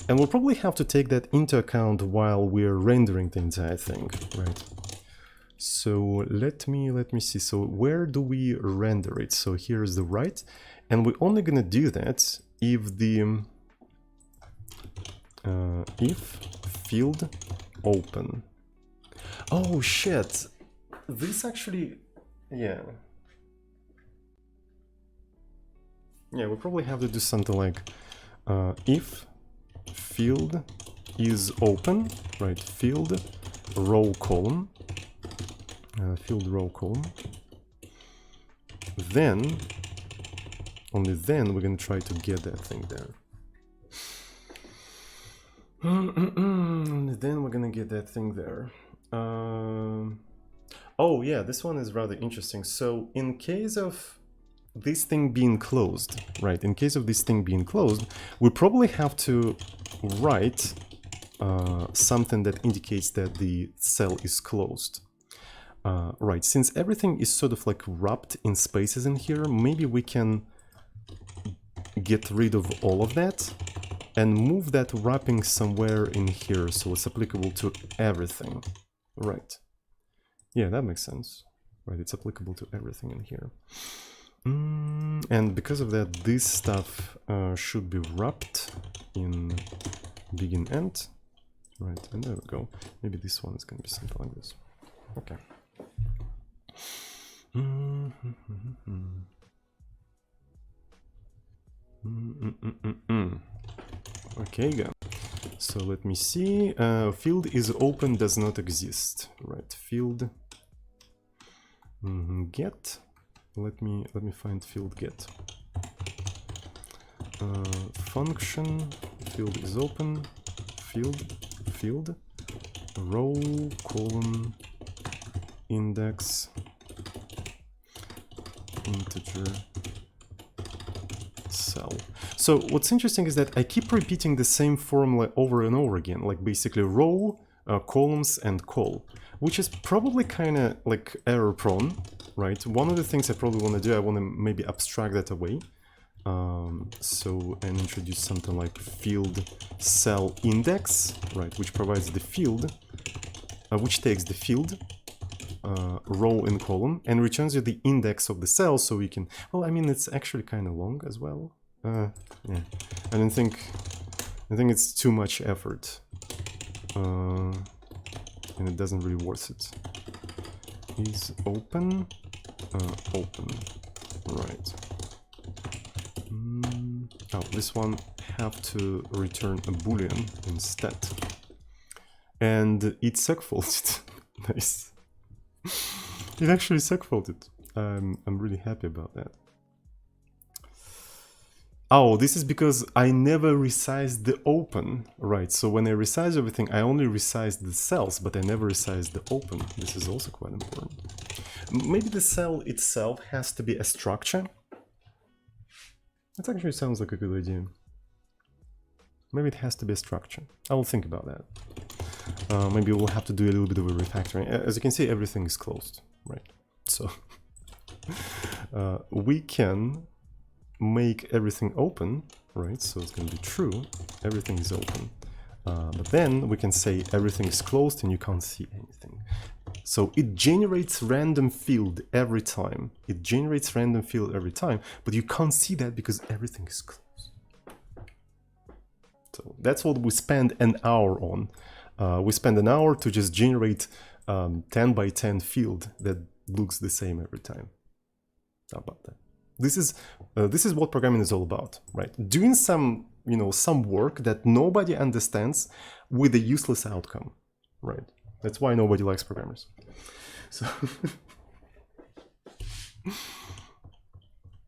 [SPEAKER 1] And we'll probably have to take that into account while we're rendering the entire thing, right? So let me see. So where do we render it? So here's the right, and we're only gonna do that if the if field open. Oh shit! This actually, yeah. Yeah, we probably have to do something like if field is open, right? Field row column, field row column. Then, only then we're gonna try to get that thing there. Only then we're gonna get that thing there. Oh yeah, this one is rather interesting. So in case of this thing being closed, right? In case of this thing being closed, we probably have to write something that indicates that the cell is closed. Right, since everything is sort of like wrapped in spaces in here, maybe we can get rid of all of that and move that wrapping somewhere in here so it's applicable to everything. Right. Yeah, that makes sense. Right, it's applicable to everything in here. And because of that, this stuff should be wrapped in begin end. Right, and there we go. Maybe this one is going to be something like this. Okay. Okay, go. So let me see. Field is open does not exist. Right, field get. Let me find field get. Function field is open. Field row column index integer cell. So what's interesting is that I keep repeating the same formula over and over again, like basically row, columns, and col, which is probably kind of like error prone, right? One of the things I probably want to do, I want to maybe abstract that away. And introduce something like field cell index, right, which provides the field, which takes the field, row and column, and returns you the index of the cell, so we can, well, I mean, it's actually kind of long as well. Yeah, I think it's too much effort, and it doesn't really worth it. Is open, open, right. Oh, this one have to return a boolean instead, and it segfaulted. Nice. It actually segfaulted. I'm really happy about that. Oh, this is because I never resized the open, right? So when I resize everything, I only resized the cells, but I never resized the open. This is also quite important. Maybe the cell itself has to be a structure. That actually sounds like a good idea. Maybe it has to be a structure. I will think about that. Maybe we'll have to do a little bit of a refactoring. As you can see, everything is closed, right? So we can make everything open, right? So it's going to be true, everything is open. But then we can say everything is closed and you can't see anything. So it generates random field every time. It generates random field every time, but you can't see that because everything is closed. So that's what we spend an hour on. We spend an hour to just generate 10 by 10 field that looks the same every time. How about that? This is what programming is all about, right? Doing some, some work that nobody understands with a useless outcome, right? That's why nobody likes programmers. So,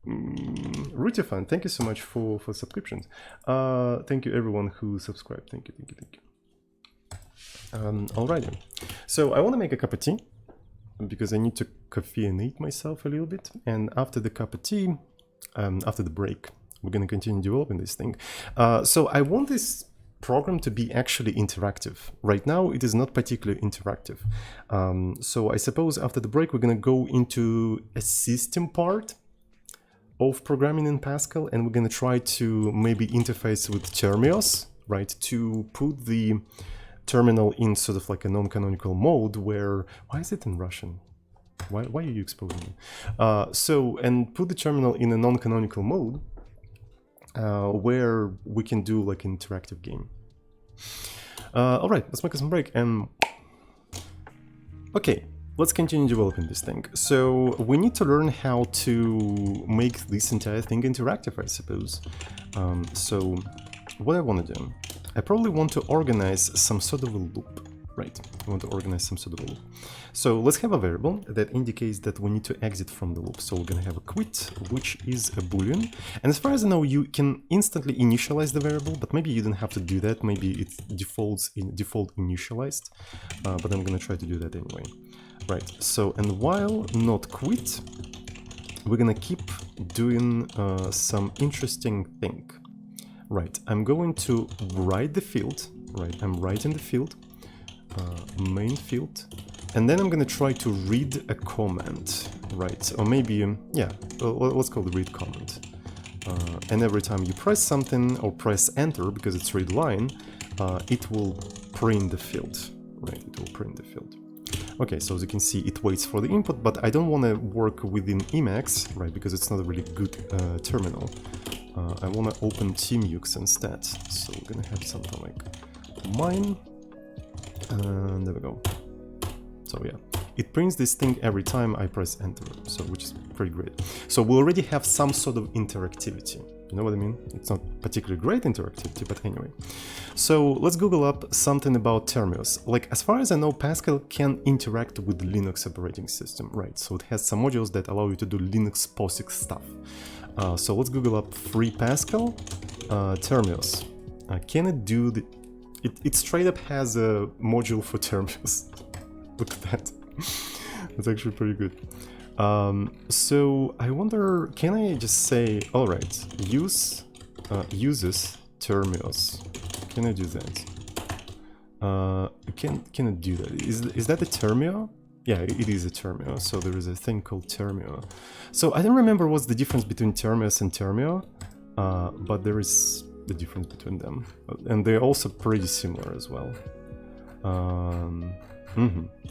[SPEAKER 1] Rutifan, thank you so much for subscriptions. Thank you everyone who subscribed. Thank you. Alrighty, so I want to make a cup of tea because I need to caffeinate myself a little bit, and after the cup of tea, after the break, we're going to continue developing this thing. So I want this program to be actually interactive. Right now it is not particularly interactive. So I suppose after the break we're going to go into a system part of programming in Pascal, and we're going to try to maybe interface with Termios, right, to put the terminal in sort of like a non-canonical mode where, why is it in Russian? Why are you exposing me? And put the terminal in a non-canonical mode where we can do like an interactive game. All right, let's make some break and okay, let's continue developing this thing. So we need to learn how to make this entire thing interactive, I suppose. So what I want to do, I probably want to organize some sort of a loop, right? I want to organize some sort of a loop. So let's have a variable that indicates that we need to exit from the loop. So we're going to have a quit, which is a boolean. And as far as I know, you can instantly initialize the variable, but maybe you don't have to do that. Maybe it default initialized, but I'm going to try to do that anyway. Right, so and while not quit, we're going to keep doing some interesting thing. Right, I'm going to write the field, right, I'm writing the field, main field, and then I'm going to try to read a comment, right, or maybe, yeah, let's call the read comment. And every time you press something or press enter, because it's read line, it will print the field, right, it will print the field. Okay, so as you can see, it waits for the input, but I don't want to work within Emacs, right, because it's not a really good terminal. I want to open TeamUX instead, so we're gonna have something like mine, and there we go. So yeah, it prints this thing every time I press enter, so which is pretty great. So we already have some sort of interactivity, you know what I mean? It's not particularly great interactivity, but anyway. So let's Google up something about Termios. Like, as far as I know, Pascal can interact with the Linux operating system, right? So it has some modules that allow you to do Linux POSIX stuff. So let's Google up free Pascal, Termios. Can it do the... It straight up has a module for Termios. Look at that. That's actually pretty good. So I wonder, can I just say, all right, uses Termios. Can I do that? Can I do that? Is that a Termio? Yeah, it is a Termio. So there is a thing called Termio. So I don't remember what's the difference between Termios and Termio, but there is the difference between them, and they're also pretty similar as well.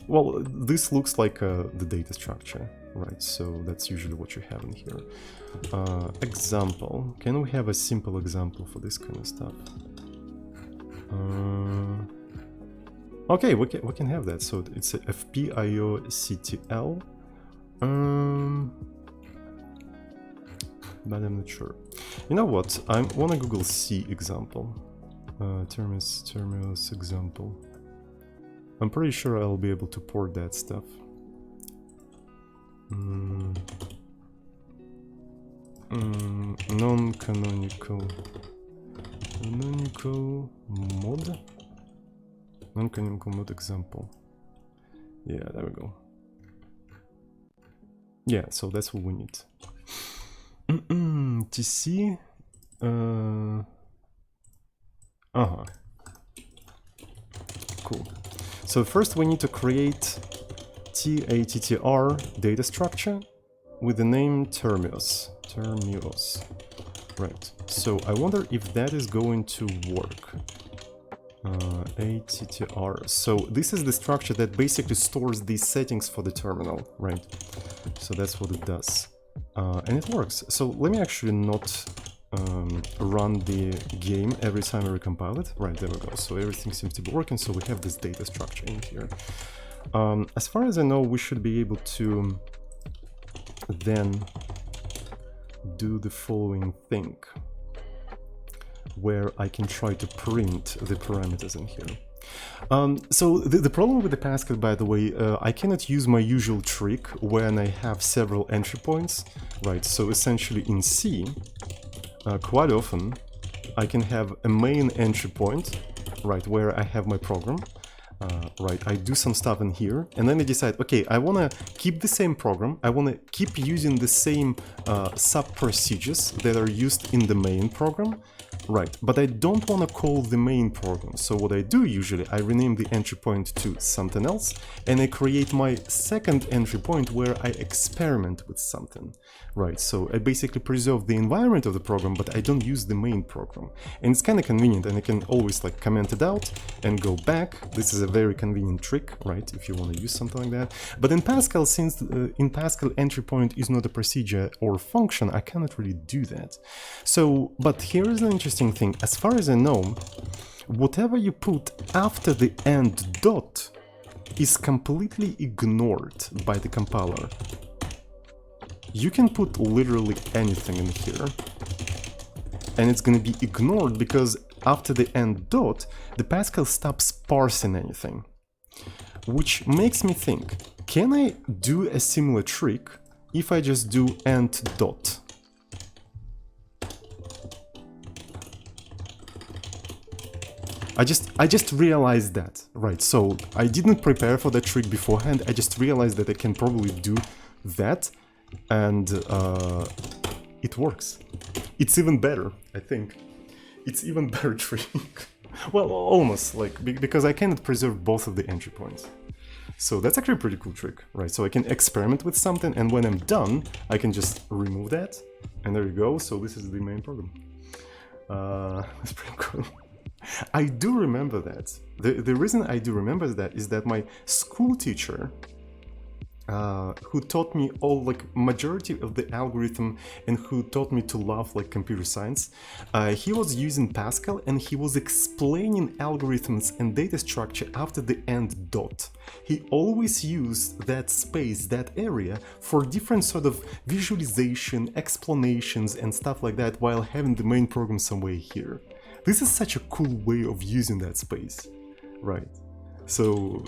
[SPEAKER 1] Well, this looks like the data structure, right? So that's usually what you have in here. Example. Can we have a simple example for this kind of stuff? Okay, we can have that. So it's a fpioctl, but I'm not sure. You know what? I want to Google C example. Termios example. I'm pretty sure I'll be able to port that stuff. Non-canonical mod. Non-canonical mod example. Yeah, there we go. Yeah, so that's what we need. TC. Cool. So first we need to create TATTR data structure with the name Termios. Right. So I wonder if that is going to work. ATTR. So this is the structure that basically stores these settings for the terminal, right? So that's what it does. And it works. So let me actually not run the game every time I recompile it. Right, there we go. So everything seems to be working. So we have this data structure in here. As far as I know, we should be able to then do the following thing, where I can try to print the parameters in here. So the problem with the Pascal, by the way, I cannot use my usual trick when I have several entry points, right? So essentially in C, quite often I can have a main entry point, right, where I have my program. Right, I do some stuff in here, and then I decide, okay, I want to keep the same program, I want to keep using the same sub-procedures that are used in the main program, right, but I don't want to call the main program. So what I do usually, I rename the entry point to something else, and I create my second entry point where I experiment with something, right? So I basically preserve the environment of the program, but I don't use the main program. And it's kind of convenient, and I can always like comment it out and go back. This is a very convenient trick, right, if you want to use something like that. But in Pascal, since in Pascal entry point is not a procedure or function, I cannot really do that. So, but here is an interesting thing. As far as I know, whatever you put after the end dot is completely ignored by the compiler. You can put literally anything in here, and it's going to be ignored because after the end dot, the Pascal stops parsing anything. Which makes me think, can I do a similar trick if I just do end dot? I just realized that, right? So I didn't prepare for that trick beforehand. I just realized that I can probably do that, and it works. It's even better, I think. It's even better trick. Well, almost, like, because I cannot preserve both of the entry points. So that's actually a pretty cool trick, right? So I can experiment with something, and when I'm done, I can just remove that, and there you go. So this is the main program. That's pretty cool. I do remember that. The reason I do remember that is that my school teacher, who taught me all, like, majority of the algorithm and who taught me to love, like, computer science, he was using Pascal and he was explaining algorithms and data structure after the end dot. He always used that space, that area, for different sort of visualization, explanations and stuff like that, while having the main program somewhere here. This is such a cool way of using that space, right? So,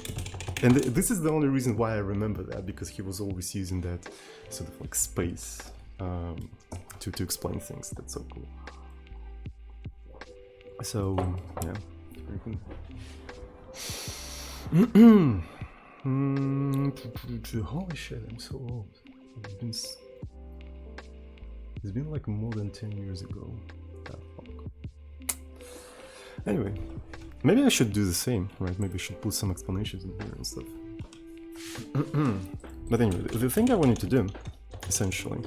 [SPEAKER 1] and this is the only reason why I remember that, because he was always using that sort of like space to explain things. That's so cool. So, yeah, very cool. Holy shit, I'm so old. It's been like more than 10 years ago. Ah, fuck. Anyway, maybe I should do the same, right? Maybe I should put some explanations in here and stuff. But anyway, the thing I wanted to do, essentially,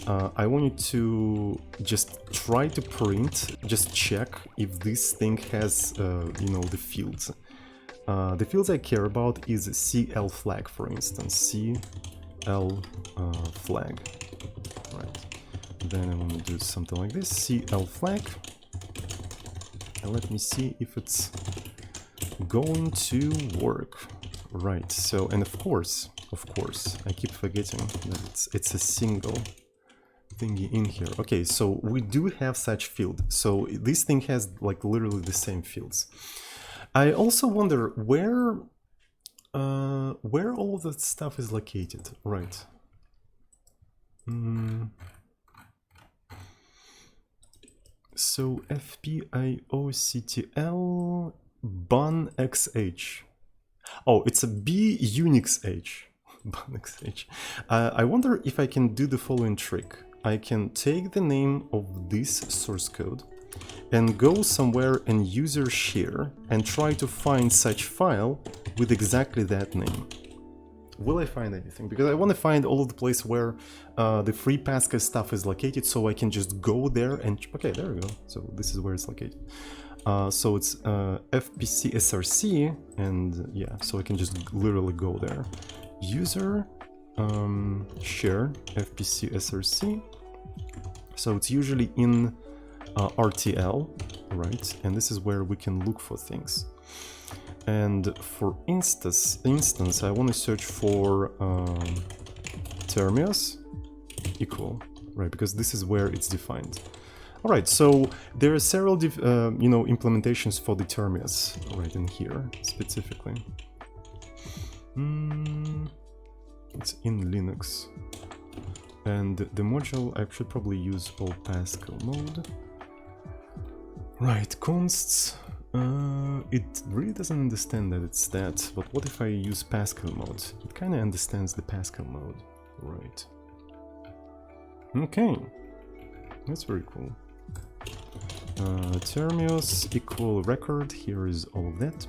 [SPEAKER 1] I wanted to just try to print, just check if this thing has, you know, the fields. The fields I care about is CL flag, for instance, CL flag, right? Then I want to do something like this, CL flag. And let me see if it's going to work. Right, so, and of course, I keep forgetting that it's a single thingy in here. Okay, so we do have such field. So this thing has like literally the same fields. I also wonder where all of that stuff is located, right? So FPIOCTL bun XH. Oh, it's a B Unix H. Bun XH. I wonder if I can do the following trick. I can take the name of this source code and go somewhere in user share and try to find such file with exactly that name. Will I find anything? Because I want to find all of the place where the free Pascal stuff is located, so I can just go there and... Okay, there we go. So this is where it's located. So it's FPC SRC, and yeah, so I can just literally go there. User share FPC SRC. So it's usually in RTL, right? And this is where we can look for things. And for instance, I want to search for Termios equal. right? Because this is where it's defined. All right, so there are several, implementations for the terminus right in here specifically. It's in Linux, and the module I should probably use old Pascal mode. Right, consts. It really doesn't understand that it's that, but what if I use Pascal mode? It kind of understands the Pascal mode, right? Okay, that's very cool. Terminus equal record, here is all of that.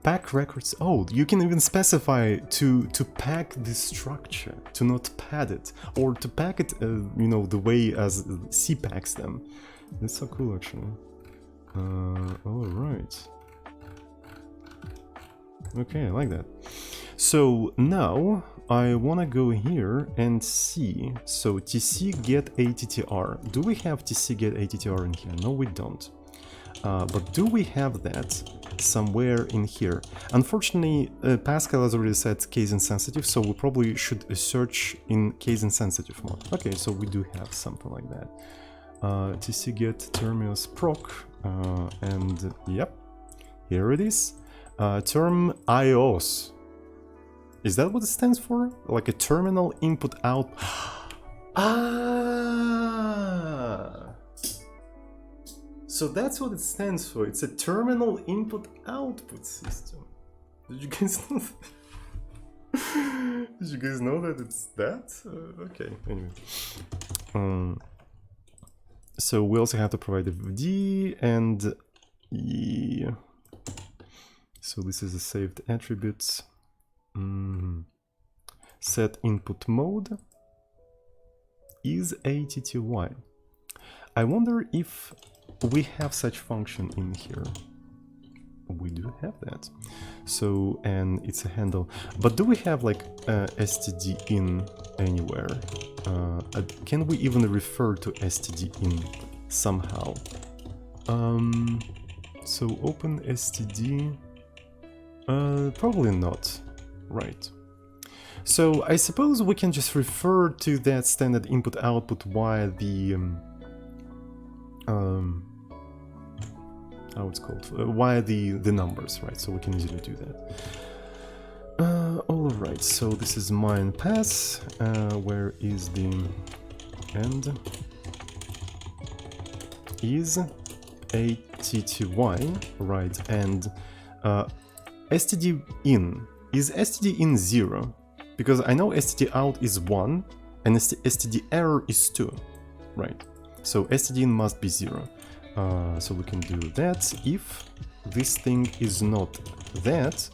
[SPEAKER 1] Pack records, oh, you can even specify to pack this structure, to not pad it, or to pack it, the way as C packs them. That's so cool, actually. Alright. Okay, I like that. So now I wanna go here and see. So tc get attr. Do we have tc get attr in here? No, we don't. But do we have that somewhere in here? Unfortunately, Pascal has already set case insensitive, so we probably should search in case insensitive mode. Okay, so we do have something like that. Tc get terminus proc, and yep, here it is. Term IOS. Is that what it stands for? Like a terminal input out. Ah! So that's what it stands for. It's a terminal input output system. Did you guys know that? Did you guys know that it's that? Okay, anyway. So we also have to provide the VD and yeah. So this is a saved attributes. Set input mode is atty. I wonder if we have such function in here. We do have that. So, and it's a handle. But do we have like std in anywhere? Can we even refer to std in somehow? So open std. Probably not. Right. So I suppose we can just refer to that standard input output via the how it's called, via the numbers, right? So we can easily do that. All right. So this is mine pass. Where is the end? Is atty, right? And std in. Is std in 0? Because I know std out is 1 and std error is 2, right? So std in must be 0. So we can do that. If this thing is not that,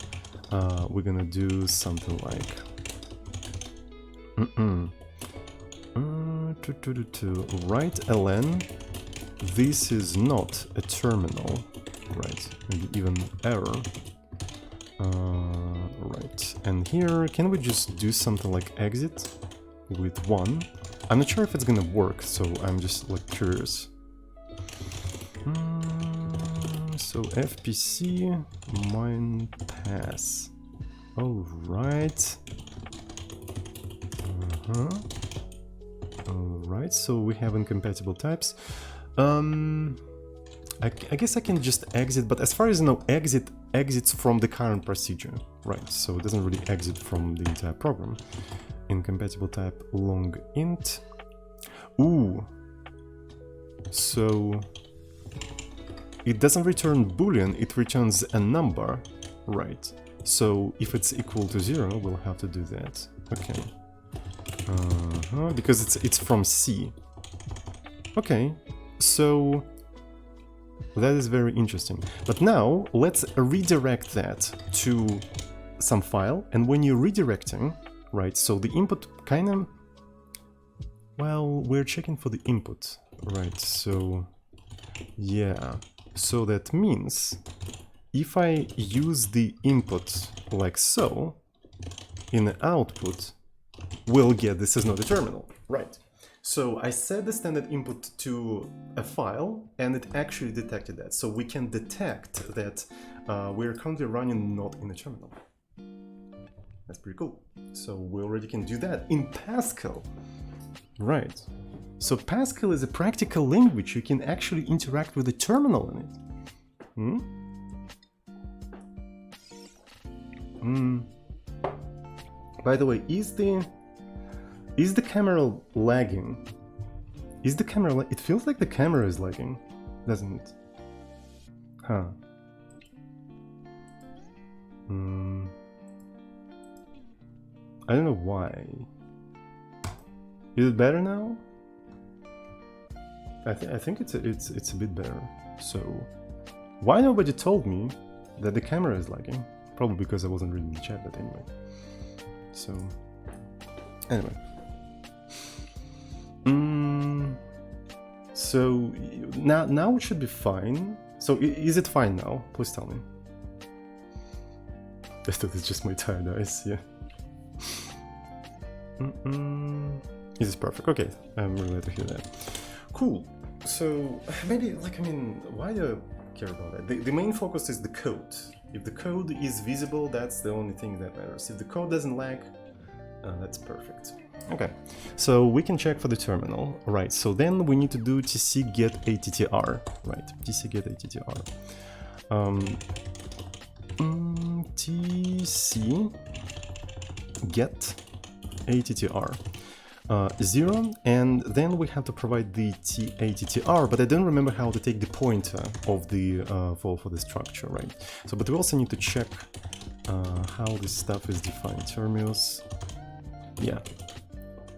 [SPEAKER 1] we're gonna do something like write ln. This is not a terminal, right? Maybe even error. Right, and here, can we just do something like exit with 1? I'm not sure if it's gonna work, so I'm just like curious. So fpc mine pass. All right. All right. So we have incompatible types. I guess I can just exit, but as far as I know, exits from the current procedure, right? So it doesn't really exit from the entire program. Incompatible type long int. Ooh. So it doesn't return boolean, it returns a number, right? So if it's equal to 0, we'll have to do that. Okay. Because it's from C. Okay. So that is very interesting. But now let's redirect that to some file. And when you're redirecting, right, so the input kind of, well, we're checking for the input, right? So yeah, so that means if I use the input like so, in the output, we'll get this is not a terminal, right? So I set the standard input to a file and it actually detected that. So we can detect that we're currently running not in a terminal. That's pretty cool. So we already can do that in Pascal. Right. So Pascal is a practical language. You can actually interact with the terminal in it. By the way, is the camera lagging? Is the camera? It feels like the camera is lagging, doesn't it? Huh. I don't know why. Is it better now? I think it's a bit better. So, why nobody told me that the camera is lagging? Probably because I wasn't reading the chat, but anyway. So, anyway. So now it should be fine. So is it fine now? Please tell me. I thought it's just my tired eyes. Yeah. This is perfect. Okay, I'm really glad to hear that. Cool. So maybe, like, I mean, why do I care about that? The main focus is the code. If the code is visible, that's the only thing that matters. If the code doesn't lag, that's perfect. Okay, so we can check for the terminal. Right, so then we need to do tc get attr. Right, tc get attr. Tc get attr. 0, and then we have to provide the attr, but I don't remember how to take the pointer of the for the structure, right? So, but we also need to check how this stuff is defined. Terminus, yeah.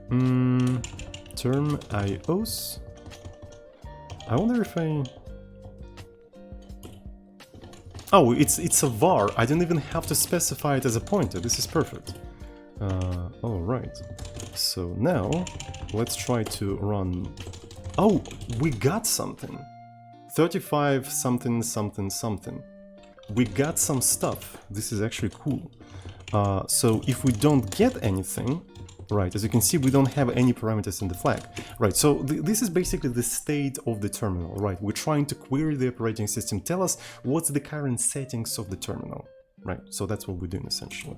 [SPEAKER 1] Term ios. I wonder if I. Oh, it's a var. I don't even have to specify it as a pointer. This is perfect. All right. So now let's try to run. Oh, we got something. 35 something something something. We got some stuff. This is actually cool. So if we don't get anything, right, as you can see, we don't have any parameters in the flag. Right, so this is basically the state of the terminal, right? We're trying to query the operating system, tell us what's the current settings of the terminal, right? So that's what we're doing essentially.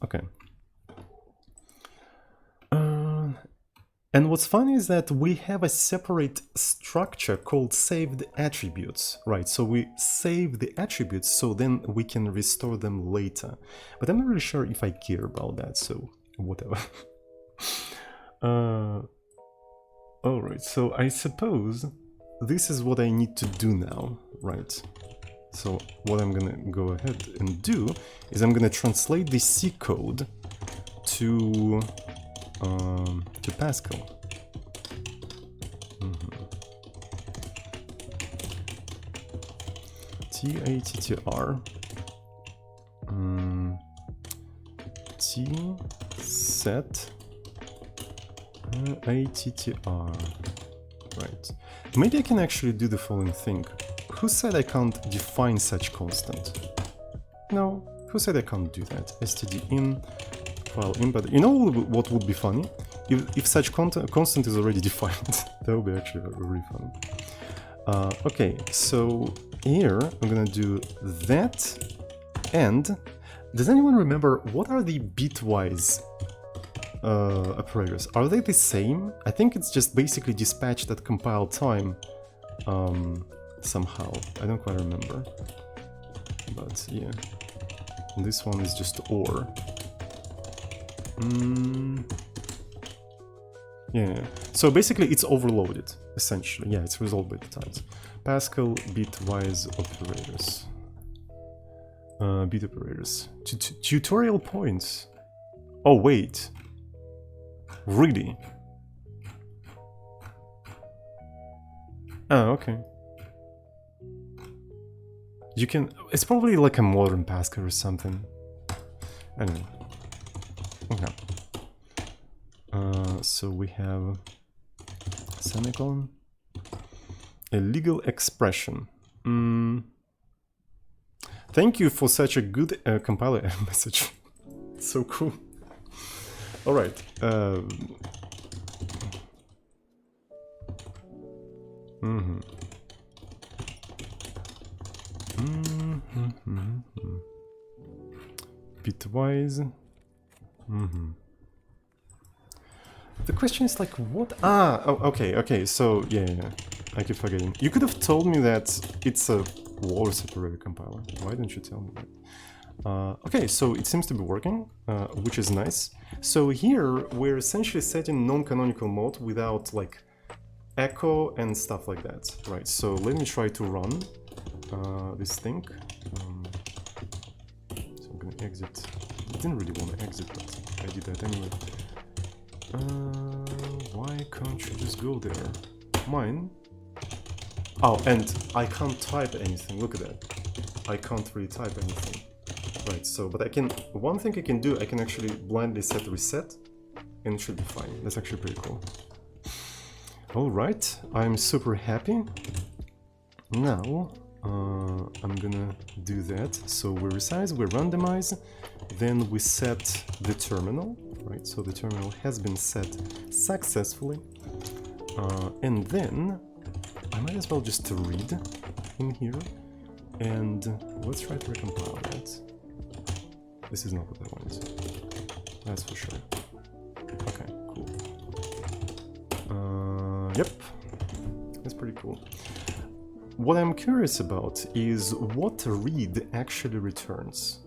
[SPEAKER 1] Okay. And what's funny is that we have a separate structure called saved attributes, right? So we save the attributes so then we can restore them later. But I'm not really sure if I care about that, so whatever. Alright, so I suppose this is what I need to do now, right? So what I'm gonna go ahead and do is I'm gonna translate the C code to Pascal. Tattr t set attr. Right. Maybe I can actually do the following thing. Who said I can't define such constant? No. Who said I can't do that? stdin file input. You know what would be funny? If such constant is already defined. That would be actually really funny. Okay, so here I'm gonna do that. And does anyone remember what are the bitwise operators? Are they the same? I think it's just basically dispatched at compile time somehow. I don't quite remember. But yeah. And this one is just OR. Yeah, so basically it's overloaded, essentially. Yeah, it's resolved by the times. Pascal bitwise operators. Bit operators. Tutorial points. Oh, wait. Really? Oh, okay. You can... It's probably like a modern Pascal or something. Anyway. Okay. So we have semicolon, a legal expression. Thank you for such a good compiler message. It's so cool. All right. Bitwise. The question is like, what? Ah, oh, okay, so, yeah, I keep forgetting. You could have told me that it's a wall separator compiler. Why didn't you tell me that? Okay, so it seems to be working, which is nice. So here, we're essentially setting non-canonical mode without, like, echo and stuff like that, right? So let me try to run this thing. So I'm gonna exit. I didn't really want to exit, but I did that anyway. Why can't you just go there? Mine? Oh, and I can't type anything. Look at that. I can't really type anything. Right, so, but I can, one thing I can do, I can actually blindly set reset, and it should be fine. That's actually pretty cool. Alright, I'm super happy. Now, I'm gonna do that. So we resize, we randomize, then we set the terminal, right? So the terminal has been set successfully. And then, I might as well just read in here, and let's try to recompile that. This is not what I want, that's for sure. Okay, cool. Yep, that's pretty cool. What I'm curious about is what read actually returns,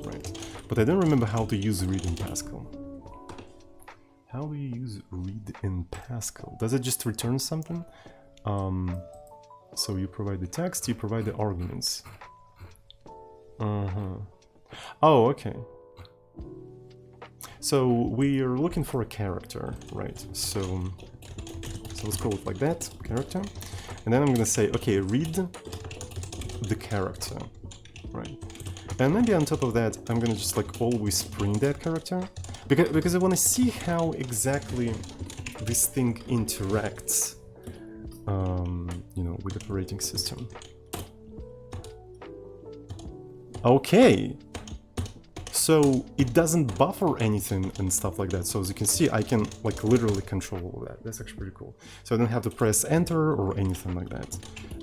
[SPEAKER 1] right? But I don't remember how to use read in Pascal. How do you use read in Pascal? Does it just return something? So you provide the text, you provide the arguments. Oh, okay. So we are looking for a character, right? So let's call it like that, character. And then I'm gonna say, okay, read the character, right? And maybe on top of that, I'm gonna just like always print that character, because I want to see how exactly this thing interacts, you know, with the operating system. Okay. So it doesn't buffer anything and stuff like that. So as you can see, I can like literally control all of that. That's actually pretty cool. So I don't have to press enter or anything like that.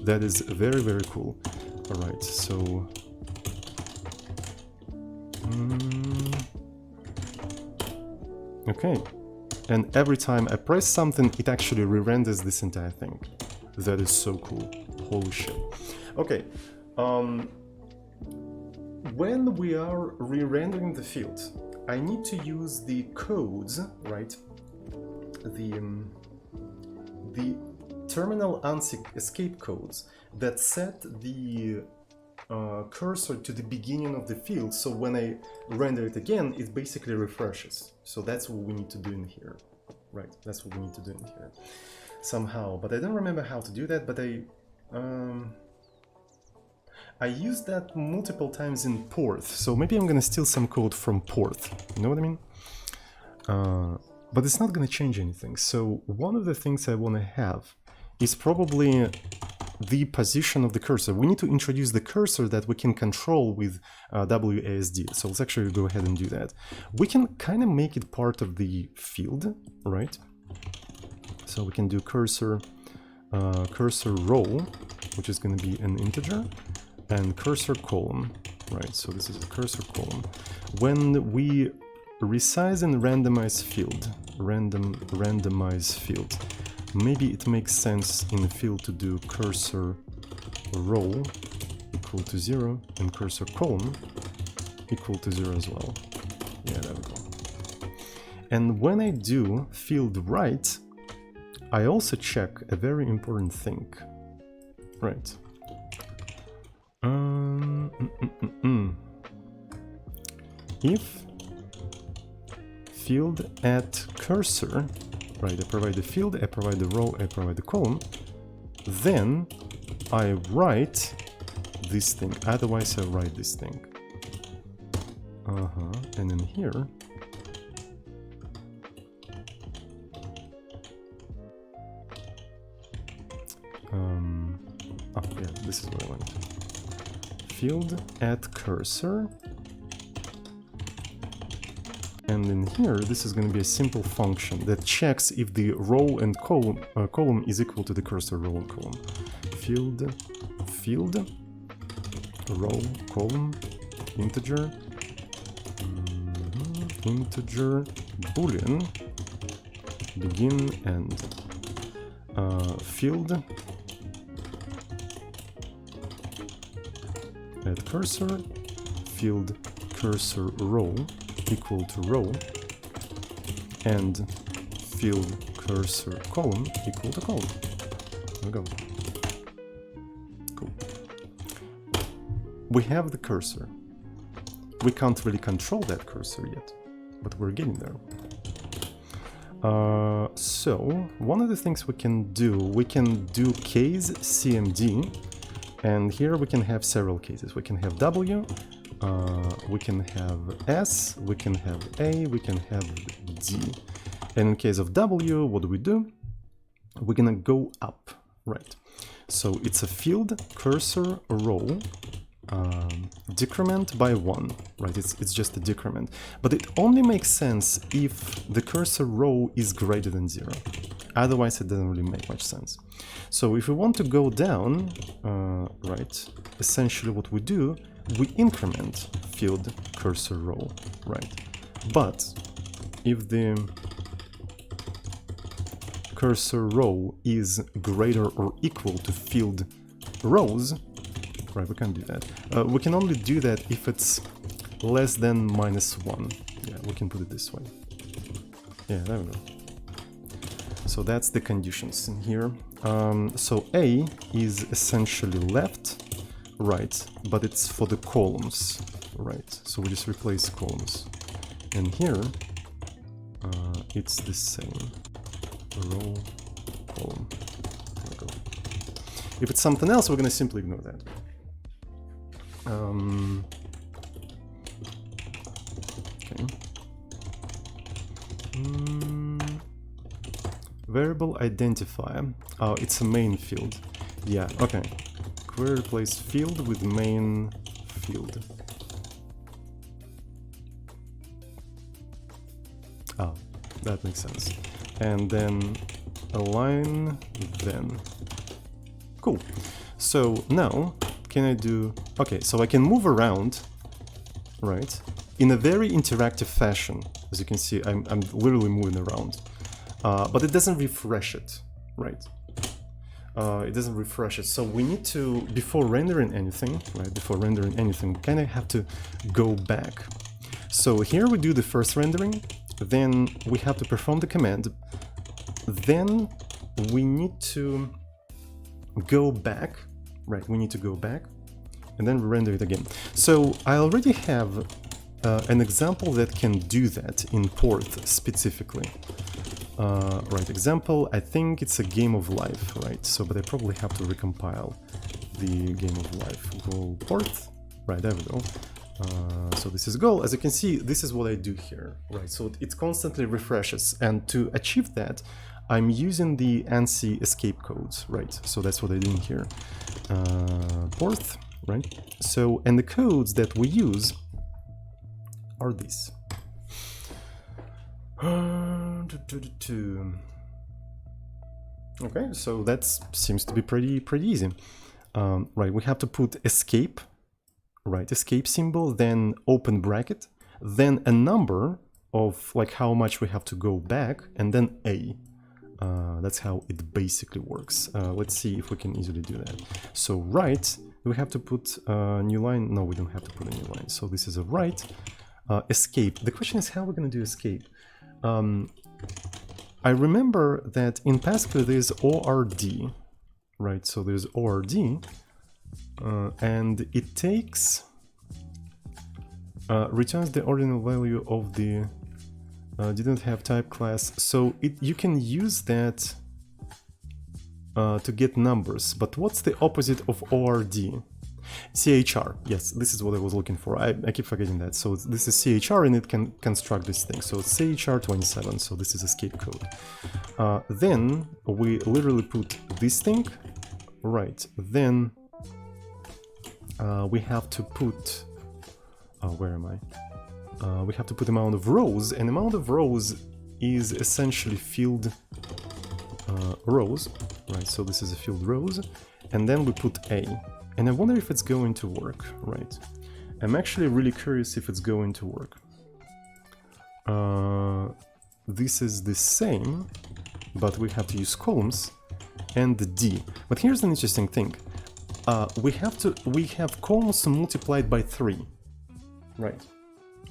[SPEAKER 1] That is very, very cool. All right, so... okay. And every time I press something, it actually re-renders this entire thing. That is so cool. Holy shit. Okay. When we are re-rendering the field, I need to use the codes, right? The terminal escape codes that set the cursor to the beginning of the field, so when I render it again, it basically refreshes. So that's what we need to do in here, right? That's what we need to do in here somehow. But I don't remember how to do that, but I used that multiple times in Porth, so maybe I'm gonna steal some code from Porth, you know what I mean? But it's not gonna change anything. So one of the things I wanna have is probably the position of the cursor. We need to introduce the cursor that we can control with WASD. So let's actually go ahead and do that. We can kind of make it part of the field, right? So we can do cursor row, which is going to be an integer, and cursor column, right? So this is a cursor column. When we resize and randomize field, randomize field, maybe it makes sense in the field to do cursor row equal to 0 and cursor column equal to 0 as well. Yeah, there we go. And when I do field right, I also check a very important thing, right? If field at cursor, right, I provide the field, I provide the row, I provide the column, then I write this thing, otherwise I write this thing. And then here, oh yeah, this is what I want. Field at cursor, and in here this is going to be a simple function that checks if the row and column is equal to the cursor row and column. Field row column integer integer boolean begin and field add cursor, field cursor row equal to row, and field cursor column equal to column. There we go. Cool. We have the cursor. We can't really control that cursor yet, but we're getting there. So one of the things we can do case CMD, and here we can have several cases. We can have W, we can have S, we can have A, we can have D. And in case of W, what do? We're gonna go up, right? So it's a field cursor row decrement by 1, right? It's just a decrement, but it only makes sense if the cursor row is greater than 0. Otherwise, it doesn't really make much sense. So if we want to go down, right? Essentially, what we do, we increment field cursor row, right? But if the cursor row is greater or equal to field rows, right, we can't do that. We can only do that if it's less than -1. Yeah, we can put it this way. Yeah, there we go. So that's the conditions in here. So A is essentially left, right, but it's for the columns, right? So we just replace columns. And here, it's the same. Row, column. There we go. If it's something else, we're going to simply ignore that. Okay. Variable identifier. Oh, it's a main field. Yeah, okay. Query replace field with main field. Oh, that makes sense. And then align then. Cool. So now, can I do... Okay, so I can move around, right, in a very interactive fashion. As you can see, I'm literally moving around. But it doesn't refresh it, right? It doesn't refresh it. So we need to, before rendering anything, right, we kind of have to go back. So here we do the first rendering, then we have to perform the command, then we need to go back, right, we need to go back, and then render it again. So I already have an example that can do that in Porth specifically. Right, example, I think it's a game of life, right? So, but I probably have to recompile the game of life. Go Porth, right, there we go. So this is goal. As you can see, this is what I do here, right? So it constantly refreshes, and to achieve that, I'm using the ANSI escape codes, right? So that's what I do in here. Porth, right? So, and the codes that we use are these. Okay, so that seems to be pretty easy. Right, we have to put escape, right, escape symbol, then open bracket, then a number of like how much we have to go back, and then A. That's how it basically works. Let's see if we can easily do that. So right, we have to put a new line. No, we don't have to put a new line. So this is a right. Escape. The question is how we're going to do escape. I remember that in Pascal there's ORD, right? So there's ORD, and it takes, returns the ordinal value of the didn't have type class. So you can use that to get numbers. But what's the opposite of ORD? CHR, yes, this is what I was looking for. I keep forgetting that. So this is CHR, and it can construct this thing. So it's CHR27, so this is escape code. Then we literally put this thing, right? Then we have to put, where am I? We have to put amount of rows, and amount of rows is essentially field rows, right? So this is a field rows, and then we put A. And I wonder if it's going to work, right? I'm actually really curious if it's going to work. this is the same, but we have to use columns and the D. But here's an interesting thing. We have columns multiplied by 3, right?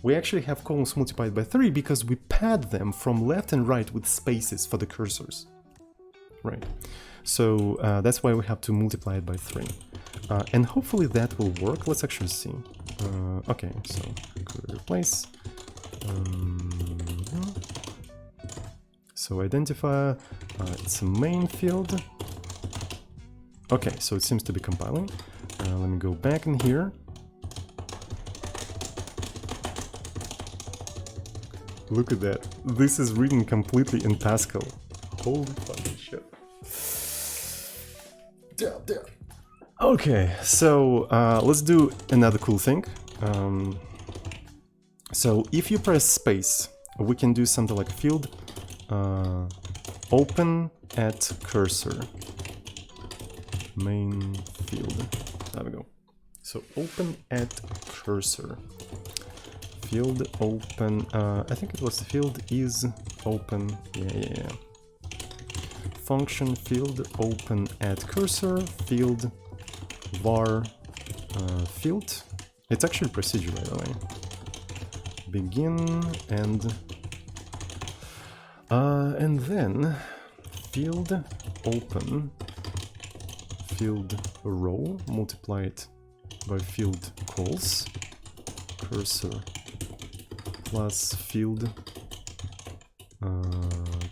[SPEAKER 1] We actually have columns multiplied by 3 because we pad them from left and right with spaces for the cursors, right? So that's why we have to multiply it by 3. And hopefully that will work. Let's actually see. Okay, so replace. So identifier, it's a main field. Okay, so it seems to be compiling. Let me go back in here. Look at that. This is reading completely in Pascal. Holy fucking shit. Damn. Okay, so let's do another cool thing. So if you press space, we can do something like field open at cursor. Main field. There we go. So open at cursor. Field open. I think it was field is open. Yeah. Function field open at cursor. Field var field. It's actually procedure, by the way. Begin and then field open field row multiplied by field calls cursor plus field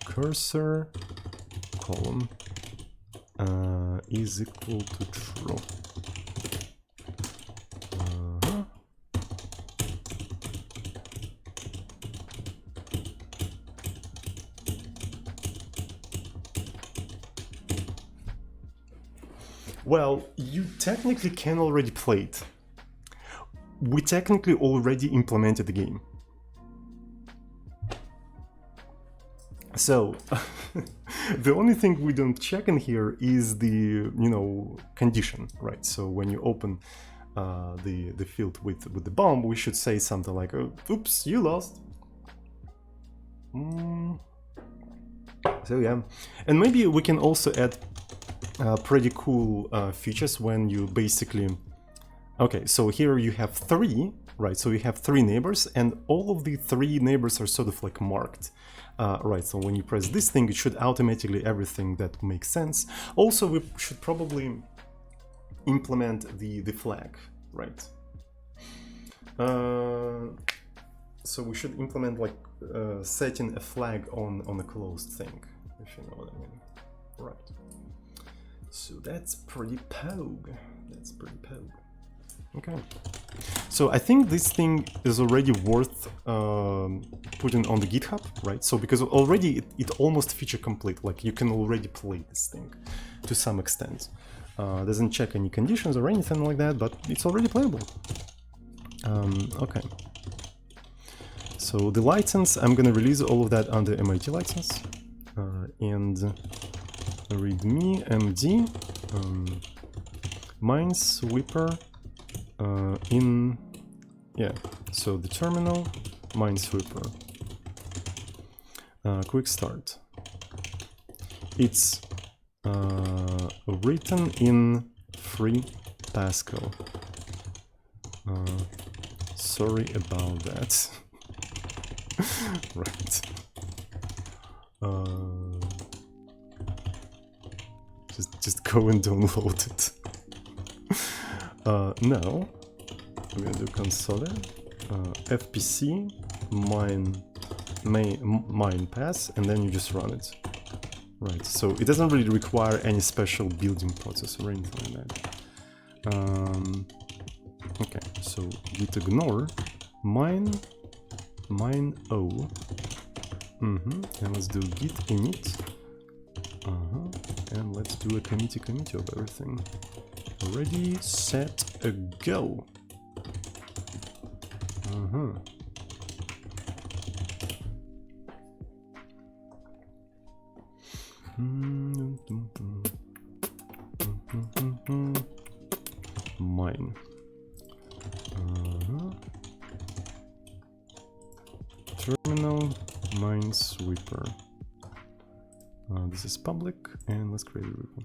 [SPEAKER 1] cursor column is equal to true. Well, you technically can already play it. We technically already implemented the game. So, the only thing we don't check in here is the, condition, right? So when you open the field with the bomb, we should say something like, oh, oops, you lost. So yeah, and maybe we can also add pretty cool features when you basically... Okay, so here you have 3, right? So you have 3 neighbors, and all of the 3 neighbors are sort of like marked. Right, so when you press this thing, it should automatically everything that makes sense. Also, we should probably implement the flag, right? So we should implement like setting a flag on a closed thing, if you know what I mean. Right. So that's pretty pogue. Okay. So I think this thing is already worth putting on the GitHub, right? So because already it almost feature complete, like you can already play this thing to some extent. Doesn't check any conditions or anything like that, but it's already playable. Okay. So the license, I'm gonna release all of that under MIT license. And readme md minesweeper so the terminal minesweeper quick start. It's written in free Pascal. Sorry about that. Right. Just go and download it. Now we're gonna do console fpc mine pass, and then you just run it. Right. So it doesn't really require any special building process or anything like that. Okay. So git ignore mine o. And let's do git init. And let's do a committee of everything. Ready, set, go. Mine. Terminal Minesweeper. This is public, and let's create a repo.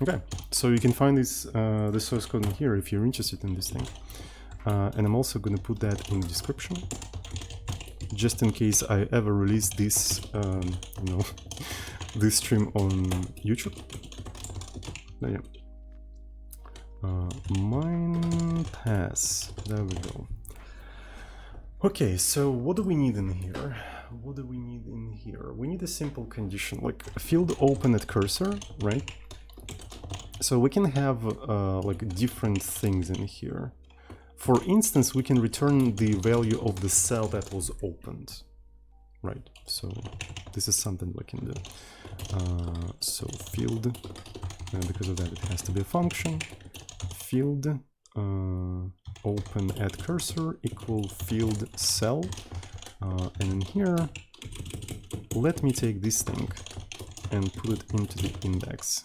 [SPEAKER 1] Okay, so you can find this the source code in here if you're interested in this thing, and I'm also going to put that in the description, just in case I ever release this, you know, this stream on YouTube. But yeah, mine pass. There we go. Okay, so what do we need in here? What do we need in here? We need a simple condition, like a field open at cursor, right? So we can have like different things in here. For instance, we can return the value of the cell that was opened, right? So this is something we can do. So field, and because of that, it has to be a function. Field open at cursor equal field cell, and in here, let me take this thing and put it into the index.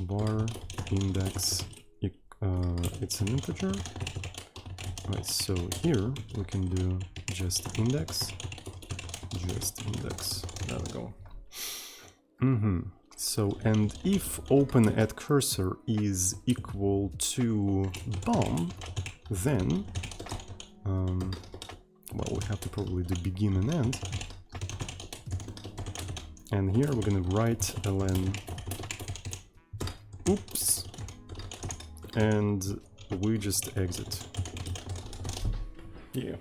[SPEAKER 1] Var index, it's an integer. Right, so here we can do just index. There we go. So, and if open at cursor is equal to bomb, then well, we have to probably do begin and end. And here we're gonna write ln oops, and we just exit. Yeah.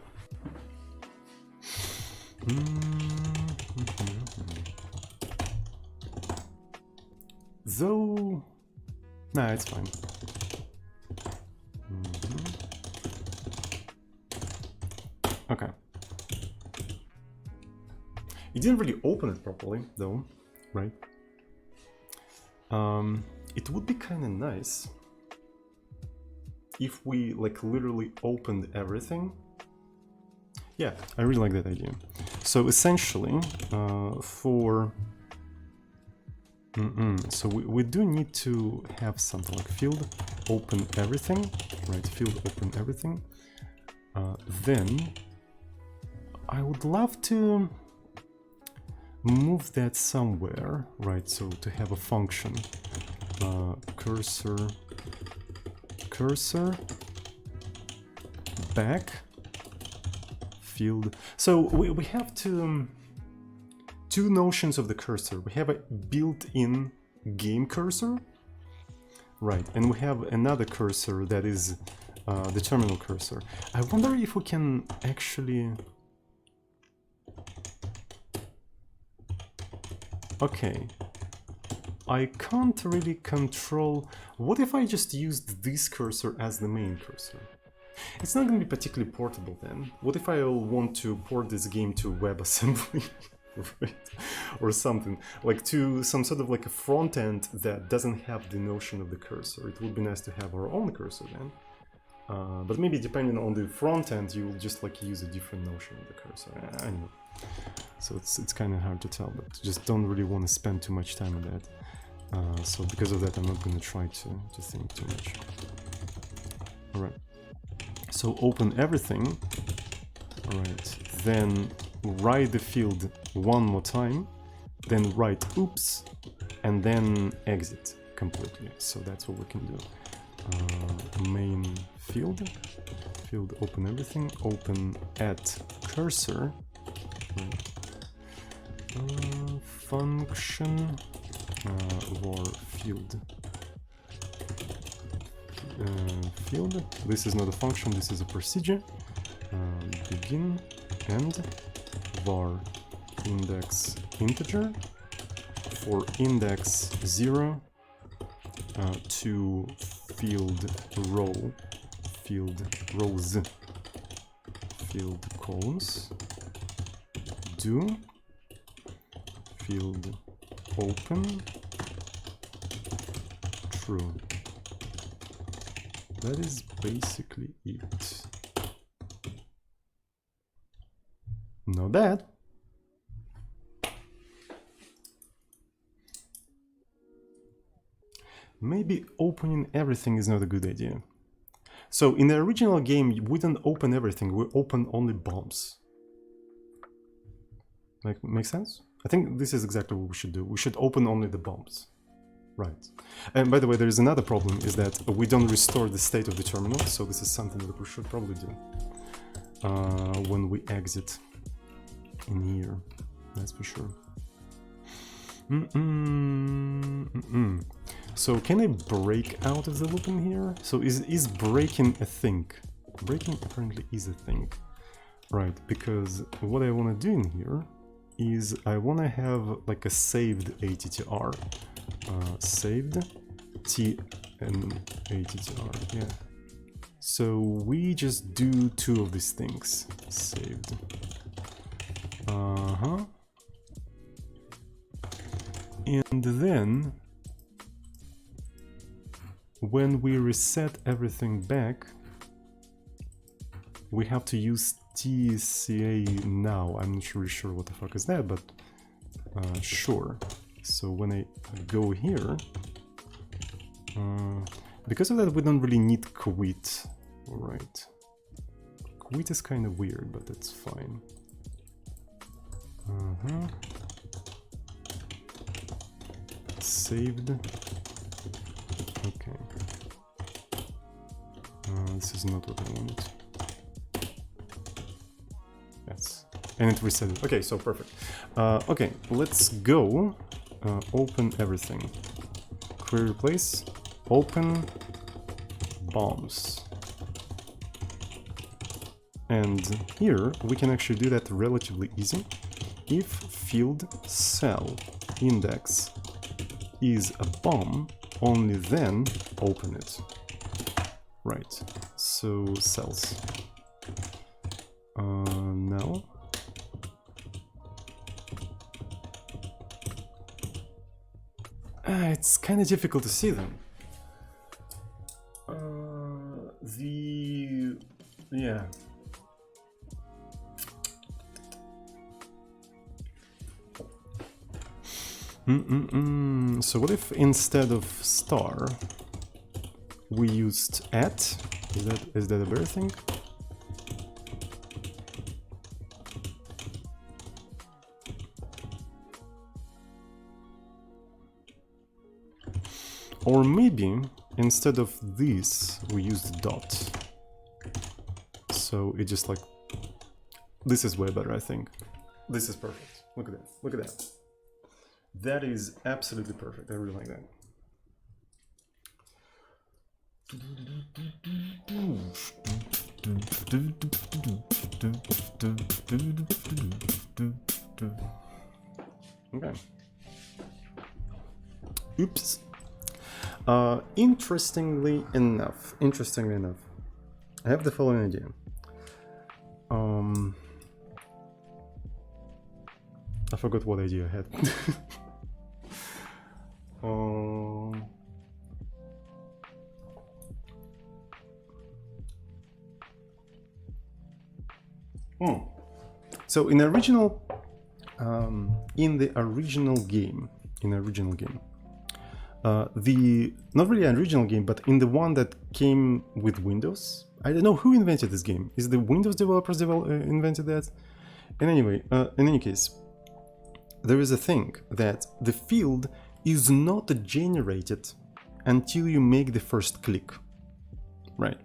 [SPEAKER 1] Though, nah, it's fine. Okay. It didn't really open it properly, though, right? It would be kind of nice if we like literally opened everything. Yeah, I really like that idea. So essentially, so we do need to have something like field open everything, right? Field open everything. Then I would love to move that somewhere, right? So to have a function, cursor back field. So we have two notions of the cursor. We have a built-in game cursor, right? And we have another cursor that is the terminal cursor. I wonder if we can actually... Okay, I can't really control... What if I just used this cursor as the main cursor? It's not going to be particularly portable then. What if I want to port this game to WebAssembly? Right? Or something, like to some sort of like a front end that doesn't have the notion of the cursor. It would be nice to have our own cursor then. But maybe depending on the front end, you will just like use a different notion of the cursor. I don't know. So it's kind of hard to tell, but just don't really want to spend too much time on that. So because of that, I'm not going to try to think too much. All right. So open everything. All right. Then write the field one more time. Then write oops, and then exit completely. So that's what we can do. Main field open everything, open at cursor, function var field field. This is not a function, this is a procedure. Begin end var index integer for index 0 to field row, field rows, field columns, do field open true. that is basically it. Not bad. Maybe opening everything is not a good idea. So in the original game, we didn't open everything, we open only bombs. Like, make sense? I think this is exactly what we should do. We should open only the bombs. Right. And by the way, there is another problem, is that we don't restore the state of the terminal, so this is something that we should probably do when we exit in here. That's for sure. So can I break out of the loop in here? So is breaking a thing? Breaking apparently is a thing. Right, because what I want to do in here is I want to have like a saved ATTR. Saved T and ATTR, yeah. So we just do two of these things. Saved. And then when we reset everything back, we have to use TCA now. I'm not really sure what the fuck is that, but sure. So when I go here, because of that we don't really need quit. Alright. Quit is kind of weird, but that's fine. Saved. Okay. This is not what I wanted. Yes. And it reset it. Okay, so perfect. Okay, let's go. Open everything. Query replace. Open bombs. And here we can actually do that relatively easy. If field cell index is a bomb, only then open it. Right. So cells. Now. It's kind of difficult to see them. Yeah. So what if instead of star we used at? Is that a better thing? Or maybe instead of this we used dot. So it just like, this is way better, I think. This is perfect. Look at that. Look at that. That is absolutely perfect. I really like that. Okay. Oops. Interestingly enough, I have the following idea. I forgot what idea I had. So in the original game, not really an original game, but in the one that came with Windows. I don't know who invented this game. Is the Windows developers invented that? And anyway, in any case, there is a thing that the field is not generated until you make the first click, right?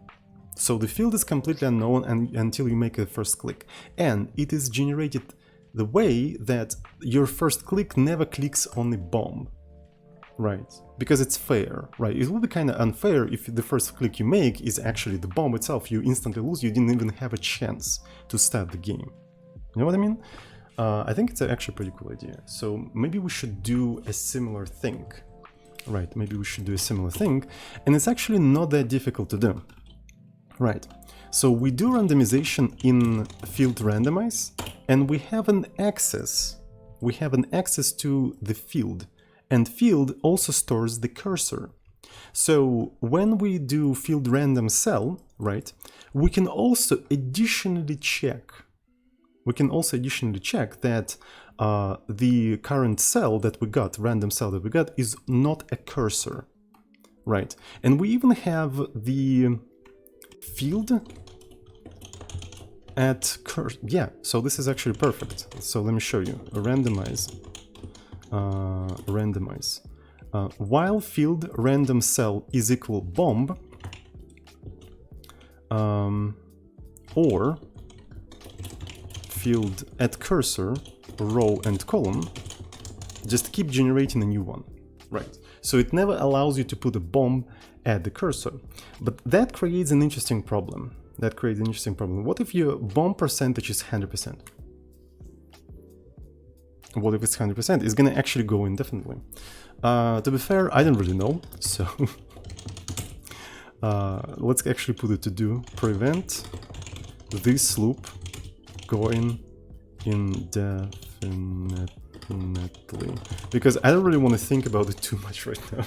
[SPEAKER 1] So the field is completely unknown until you make the first click, and it is generated the way that your first click never clicks on the bomb. Right, because it's fair, right? It would be kind of unfair if the first click you make is actually the bomb itself. You instantly lose, you didn't even have a chance to start the game. You know what I mean? I think it's actually a pretty cool idea. So maybe we should do a similar thing. Right, maybe we should do a similar thing. And it's actually not that difficult to do. Right, so we do randomization in field randomize, and we have an access. We have an access to the field. And field also stores the cursor. So when we do field random cell, right, we can also additionally check that the current cell that we got, random cell that we got, is not a cursor, right? And we even have the field at cursor. Yeah, so this is actually perfect. So let me show you. Randomize. While field random cell is equal bomb, or field at cursor, row and column, just keep generating a new one, right? So it never allows you to put a bomb at the cursor, but that creates an interesting problem. What if your bomb percentage is 100%? What if it's 100%? It's gonna actually go indefinitely. To be fair, I don't really know, so let's actually put it to do prevent this loop going indefinitely, because I don't really want to think about it too much right now.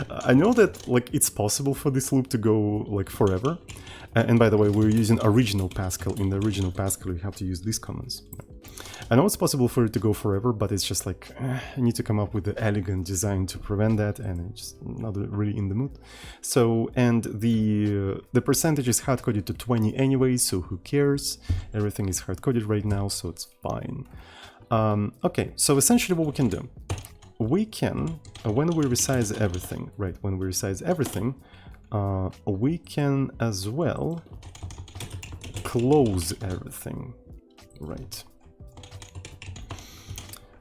[SPEAKER 1] I know that like it's possible for this loop to go like forever, and by the way, we're using original Pascal. In the original Pascal you have to use these commands. I know it's possible for it to go forever, but it's just like I need to come up with an elegant design to prevent that, and it's just not really in the mood. So, and the percentage is hard-coded to 20 anyway, so who cares? Everything is hard-coded right now, so it's fine. Okay, so essentially what we can do, we can, when we resize everything, right, we can as well close everything, right?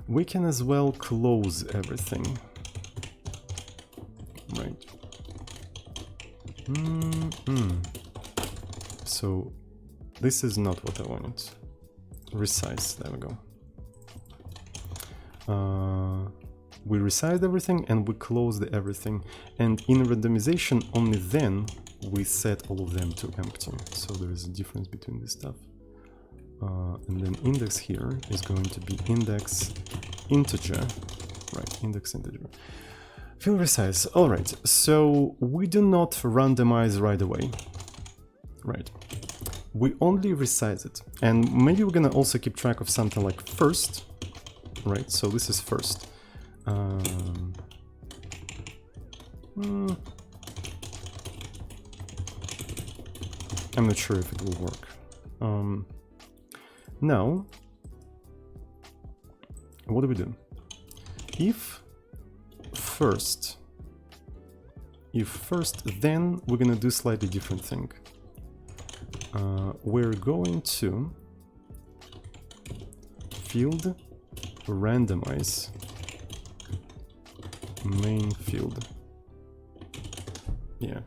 [SPEAKER 1] We can as well close everything, right? So this is not what I wanted. Resize, there we go. We resized everything and we closed everything, and in randomization only then we set all of them to empty. So there is a difference between this stuff. And then index here is going to be index integer, right? Index integer. Field resize. All right. So we do not randomize right away, right? We only resize it, and maybe we're gonna also keep track of something like first, right? So this is first. I'm not sure if it will work. Now, what do we do? If first, then we're gonna do slightly different thing. We're going to field randomize main field. Yeah.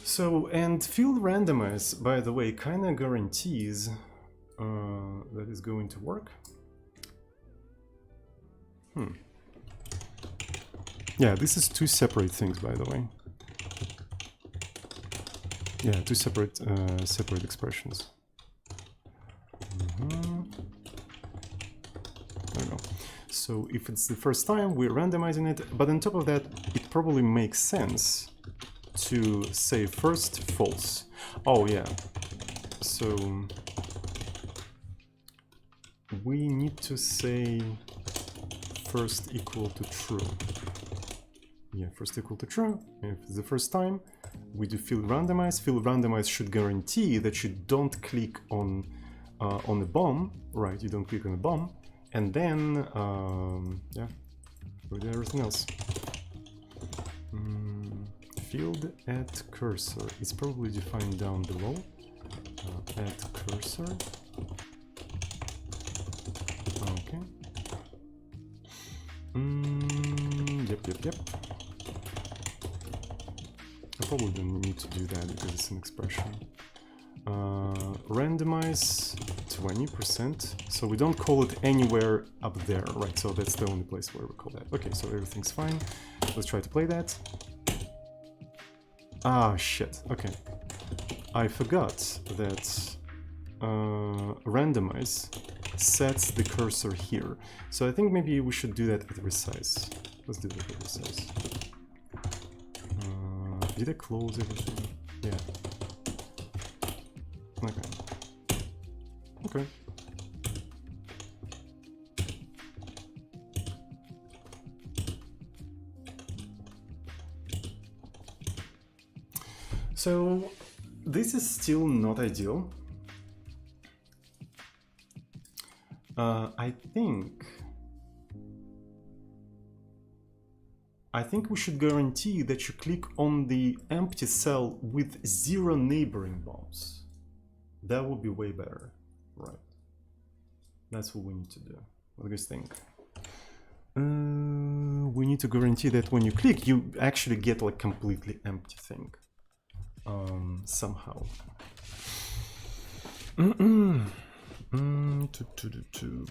[SPEAKER 1] So, and field randomize, by the way, kind of guarantees that it's going to work. Yeah, this is two separate things, by the way. Yeah, two separate expressions. There we go. So if it's the first time, we're randomizing it, but on top of that, it probably makes sense to say first false. Oh yeah, so we need to say first equal to true. Yeah, first equal to true. If it's the first time, we do field randomize. Field randomize should guarantee that you don't click on the bomb, right? You don't click on the bomb, and then yeah, we do everything else. Field at cursor is probably defined down below. At cursor. Okay. Yep. I probably don't need to do that because it's an expression. Randomize 20%. So we don't call it anywhere up there, right? So that's the only place where we call that. Okay, so everything's fine. Let's try to play that. Ah, shit. Okay. I forgot that randomize sets the cursor here. So I think maybe we should do that at resize. Let's do that with Resize. Did I close everything? Yeah. Okay. Okay. So this is still not ideal. I think we should guarantee that you click on the empty cell with 0 neighboring bombs. That would be way better, right? That's what we need to do. What do you guys think? We need to guarantee that when you click, you actually get like completely empty thing. Somehow.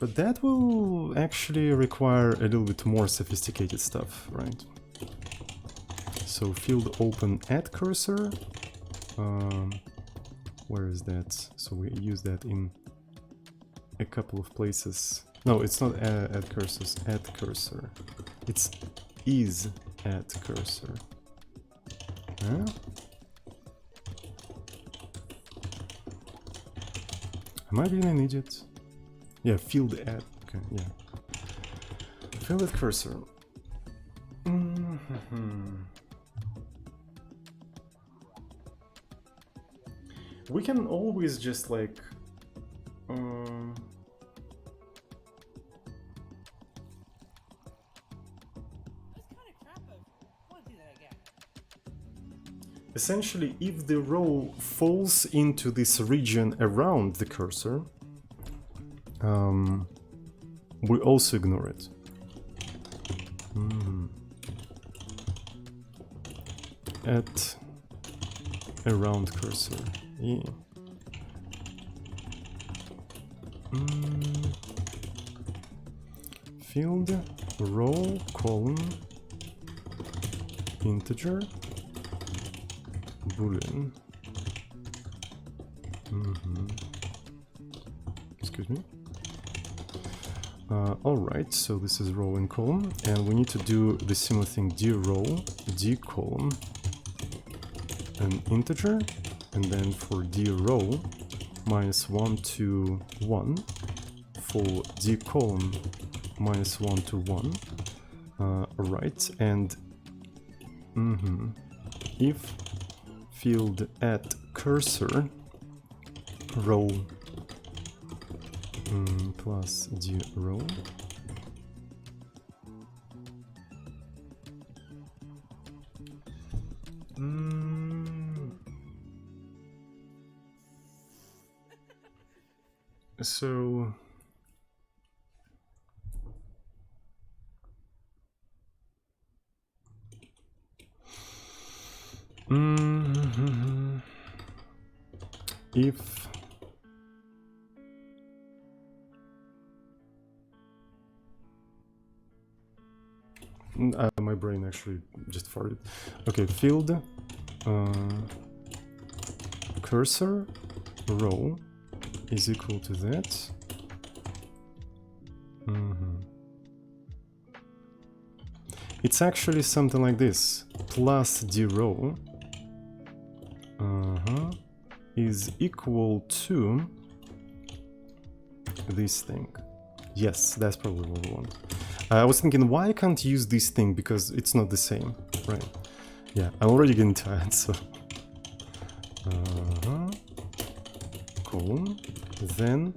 [SPEAKER 1] But that will actually require a little bit more sophisticated stuff, right? So field open add cursor. Where is that? So we use that in a couple of places. No, it's not add cursors, add cursor. It's is add cursor. Huh? Am I being an idiot? Yeah, field add. Okay, yeah. Field add cursor. We can always just like essentially, if the row falls into this region around the cursor, we also ignore it. At around cursor. Yeah. Field row column integer boolean. Excuse me. Alright, so this is row and column, and we need to do the similar thing: d row, d column, an integer, and then for d row -1 to 1, for d column -1 to 1. Right, and if field add cursor row plus d row so if my brain actually just farted. Okay, field cursor row is equal to that. It's actually something like this: plus d row is equal to this thing. Yes, that's probably what we want. I was thinking, why I can't use this thing, because it's not the same, right? Yeah, I'm already getting tired, so column. Then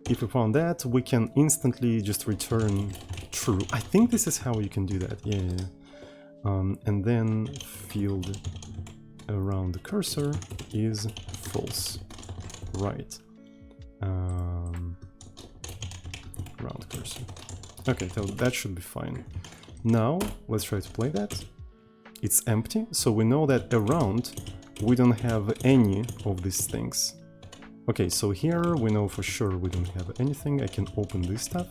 [SPEAKER 1] if we found that, we can instantly just return true. I think this is how you can do that. Yeah. And then field around the cursor is false. Right. Around cursor. Okay, so that should be fine. Now let's try to play that. It's empty, so we know that around we don't have any of these things. Okay, so here we know for sure we don't have anything. I can open this stuff.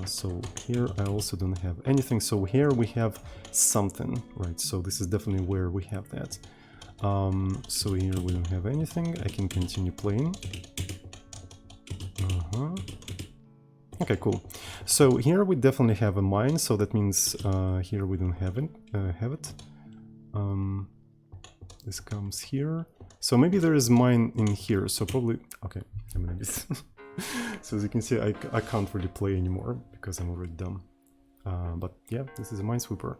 [SPEAKER 1] So here I also don't have anything. So here we have something, right? So this is definitely where we have that. So here we don't have anything. I can continue playing. Okay, cool. So here we definitely have a mine, so that means here we don't have it. This comes here. So maybe there is mine in here, so probably... Okay, I'm gonna miss. So as you can see, I can't really play anymore because I'm already done. But yeah, this is a Minesweeper.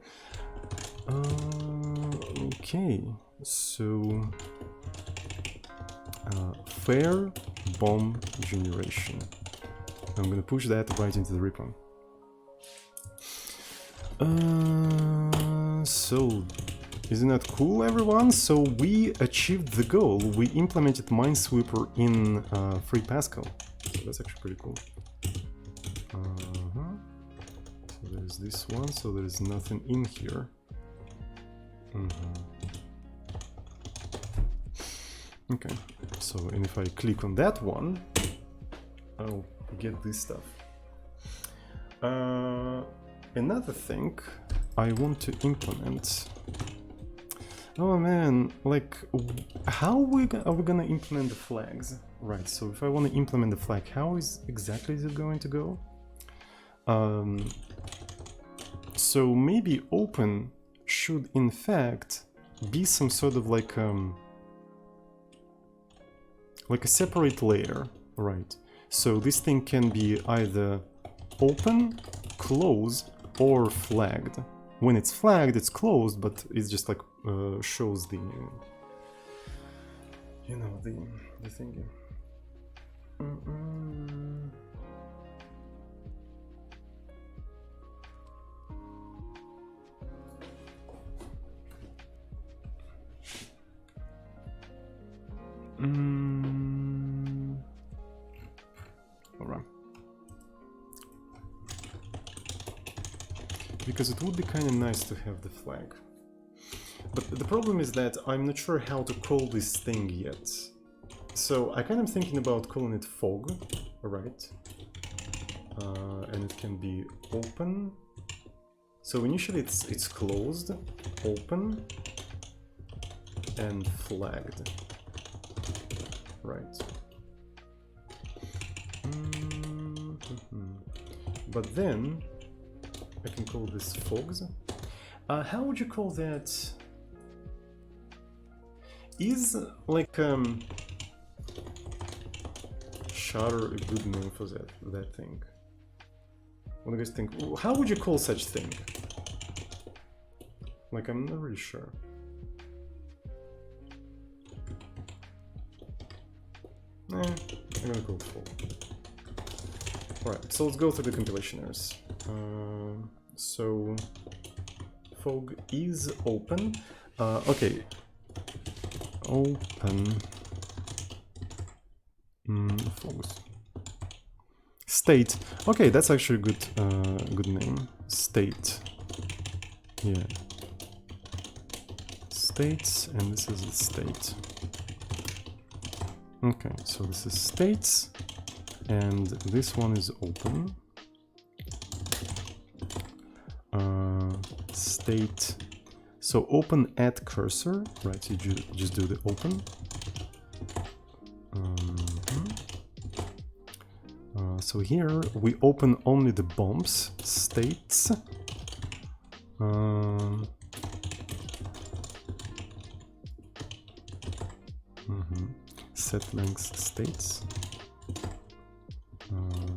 [SPEAKER 1] Okay, so fair bomb generation. I'm gonna push that right into the repo. So isn't that cool, everyone? So we achieved the goal. We implemented Minesweeper in free Pascal. So that's actually pretty cool. So there's this one, so there's nothing in here. Okay, so and if I click on that one, I'll get this stuff. Another thing I want to implement. Oh man, like how are we gonna implement the flags? Right, so if I want to implement the flag, how exactly is it going to go? So maybe open should in fact be some sort of like a separate layer, right? So this thing can be either open, close, or flagged. When it's flagged, it's closed, but it's just like shows the, you know, the thingy. All right. Because it would be kind of nice to have the flag. But the problem is that I'm not sure how to call this thing yet. So I kind of thinking about calling it fog, right? And it can be open. So initially it's closed, open, and flagged, right? But then I can call this fogs. How would you call that? Is like shutter a good name for that thing? What do you guys think? How would you call such thing? Like, I'm not really sure. I'm gonna call it fog. Alright, so let's go through the compilationers. So fog is open. Okay, open fogs. State. Okay, that's actually a good name. State. Yeah. States, and this is a state. Okay, so this is states, and this one is open. State. So open at cursor, right? So you just do the open. So here we open only the bombs, states. Set length states.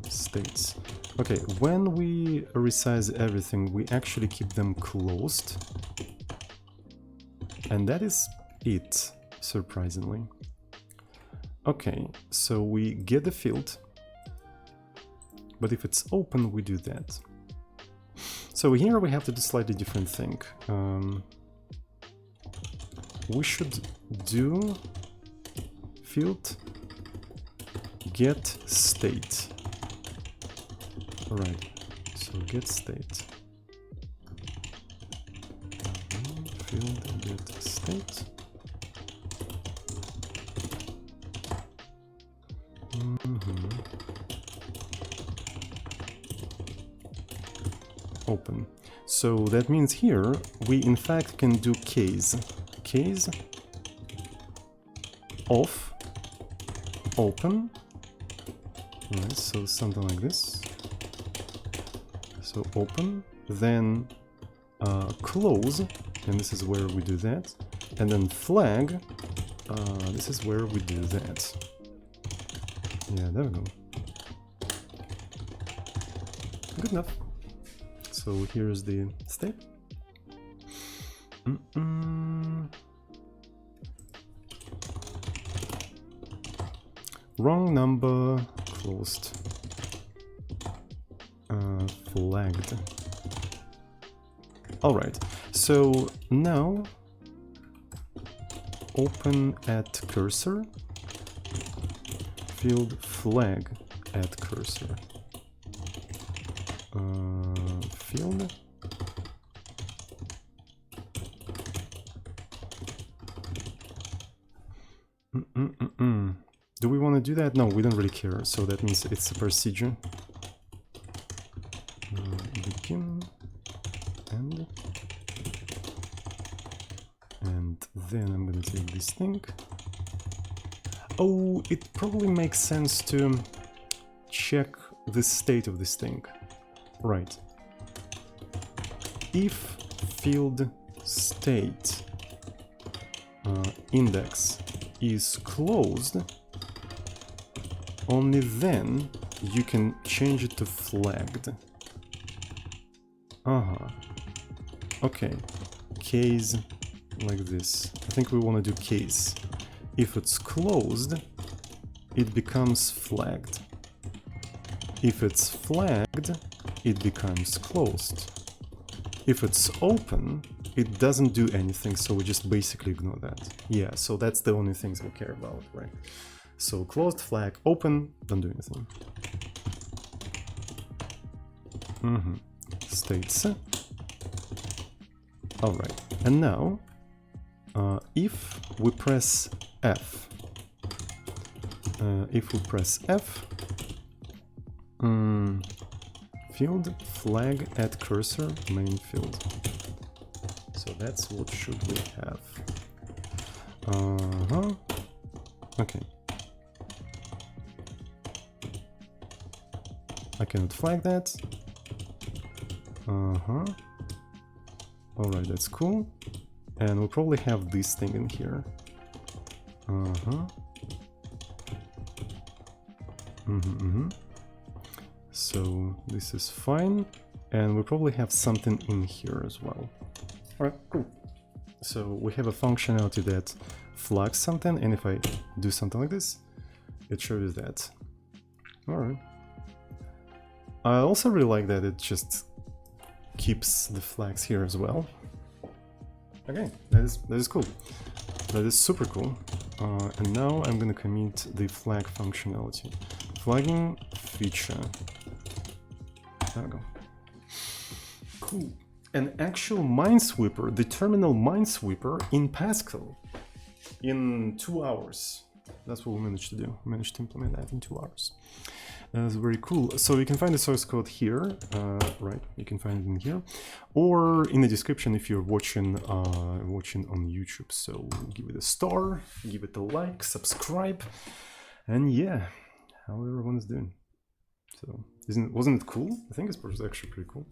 [SPEAKER 1] States. Okay, when we resize everything, we actually keep them closed. And that is it, surprisingly. Okay, so we get the field. But if it's open, we do that. So here we have to do slightly different thing. We should do field get state. Alright, so get state. Field get state. Open. So that means here we in fact can do case off open. Right, so something like this. So open, then close, and this is where we do that, and then flag, this is where we do that. Yeah, there we go. Good enough. So here's the step. Wrong number, closed, flagged. Alright, so now open at cursor, field flag at cursor, field, Do we want to do that? No, we don't really care, so that means it's a procedure. Begin, end, and then I'm gonna take this thing. Oh, it probably makes sense to check the state of this thing. Right. If field state index is closed, only then you can change it to flagged. Okay. Case like this. I think we want to do case. If it's closed, it becomes flagged. If it's flagged, it becomes closed. If it's open, it doesn't do anything, so we just basically ignore that. Yeah, so that's the only things we care about, right? So closed, flag, open, don't do anything. States. Alright, and now, if we press F, field flag at cursor main field. So that's what should we have. Okay. I cannot flag that. Alright, that's cool. And we'll probably have this thing in here. So this is fine. And we'll probably have something in here as well. Alright, cool. So we have a functionality that flags something, and if I do something like this, it shows that. Alright. I also really like that it just keeps the flags here as well. Okay, that is cool. That is super cool. And now I'm gonna commit the flag functionality. Flagging feature. There we go. Cool. An actual Minesweeper, the terminal Minesweeper in Pascal in 2 hours. That's what we managed to do. We managed to implement that in 2 hours. That's very cool. So you can find the source code here, right? You can find it in here, or in the description if you're watching on YouTube. So give it a star, give it a like, subscribe, and yeah, how everyone is doing. So wasn't it cool? I think it's actually pretty cool,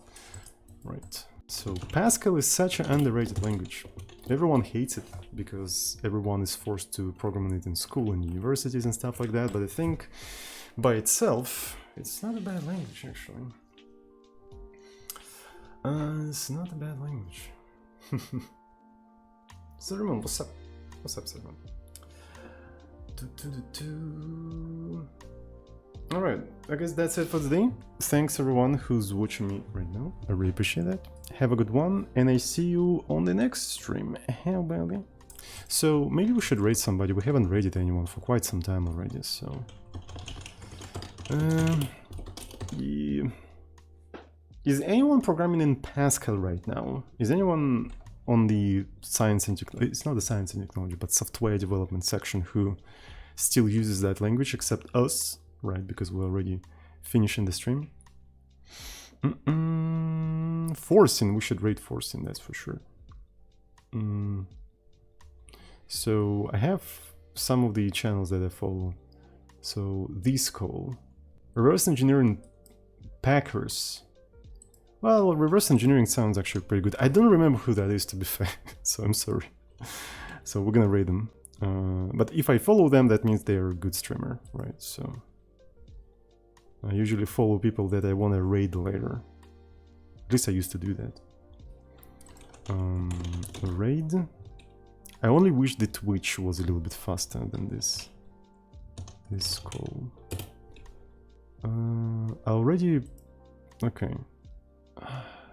[SPEAKER 1] right? So Pascal is such an underrated language. Everyone hates it because everyone is forced to program it in school and universities and stuff like that. But I think by itself, it's not a bad language, actually. It's not a bad language. Sermon, what's up? What's up, Sermon? Alright, I guess that's it for today. Thanks everyone who's watching me right now. I really appreciate that. Have a good one, and I see you on the next stream. How about it? So maybe we should raid somebody. We haven't raided anyone for quite some time already, so... yeah. Is anyone programming in Pascal right now? Is anyone on the science and technology, it's not the science and technology, but software development section who still uses that language except us, right? Because we're already finishing the stream. Forcing, we should raid Forcing, that's for sure. So I have some of the channels that I follow. So this call. Reverse engineering Packers. Well, reverse engineering sounds actually pretty good. I don't remember who that is, to be fair, so I'm sorry. So we're gonna rate them. But if I follow them, that means they're a good streamer, right? So I usually follow people that I want to raid later. At least I used to do that. Raid. I only wish the Twitch was a little bit faster than this scroll. Already... Okay.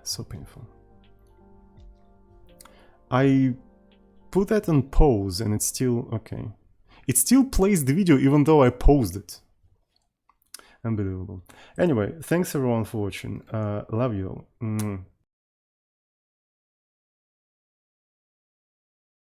[SPEAKER 1] So painful. I put that on pause and it's still... Okay. It still plays the video even though I paused it. Unbelievable. Anyway, thanks everyone for watching. Love you all.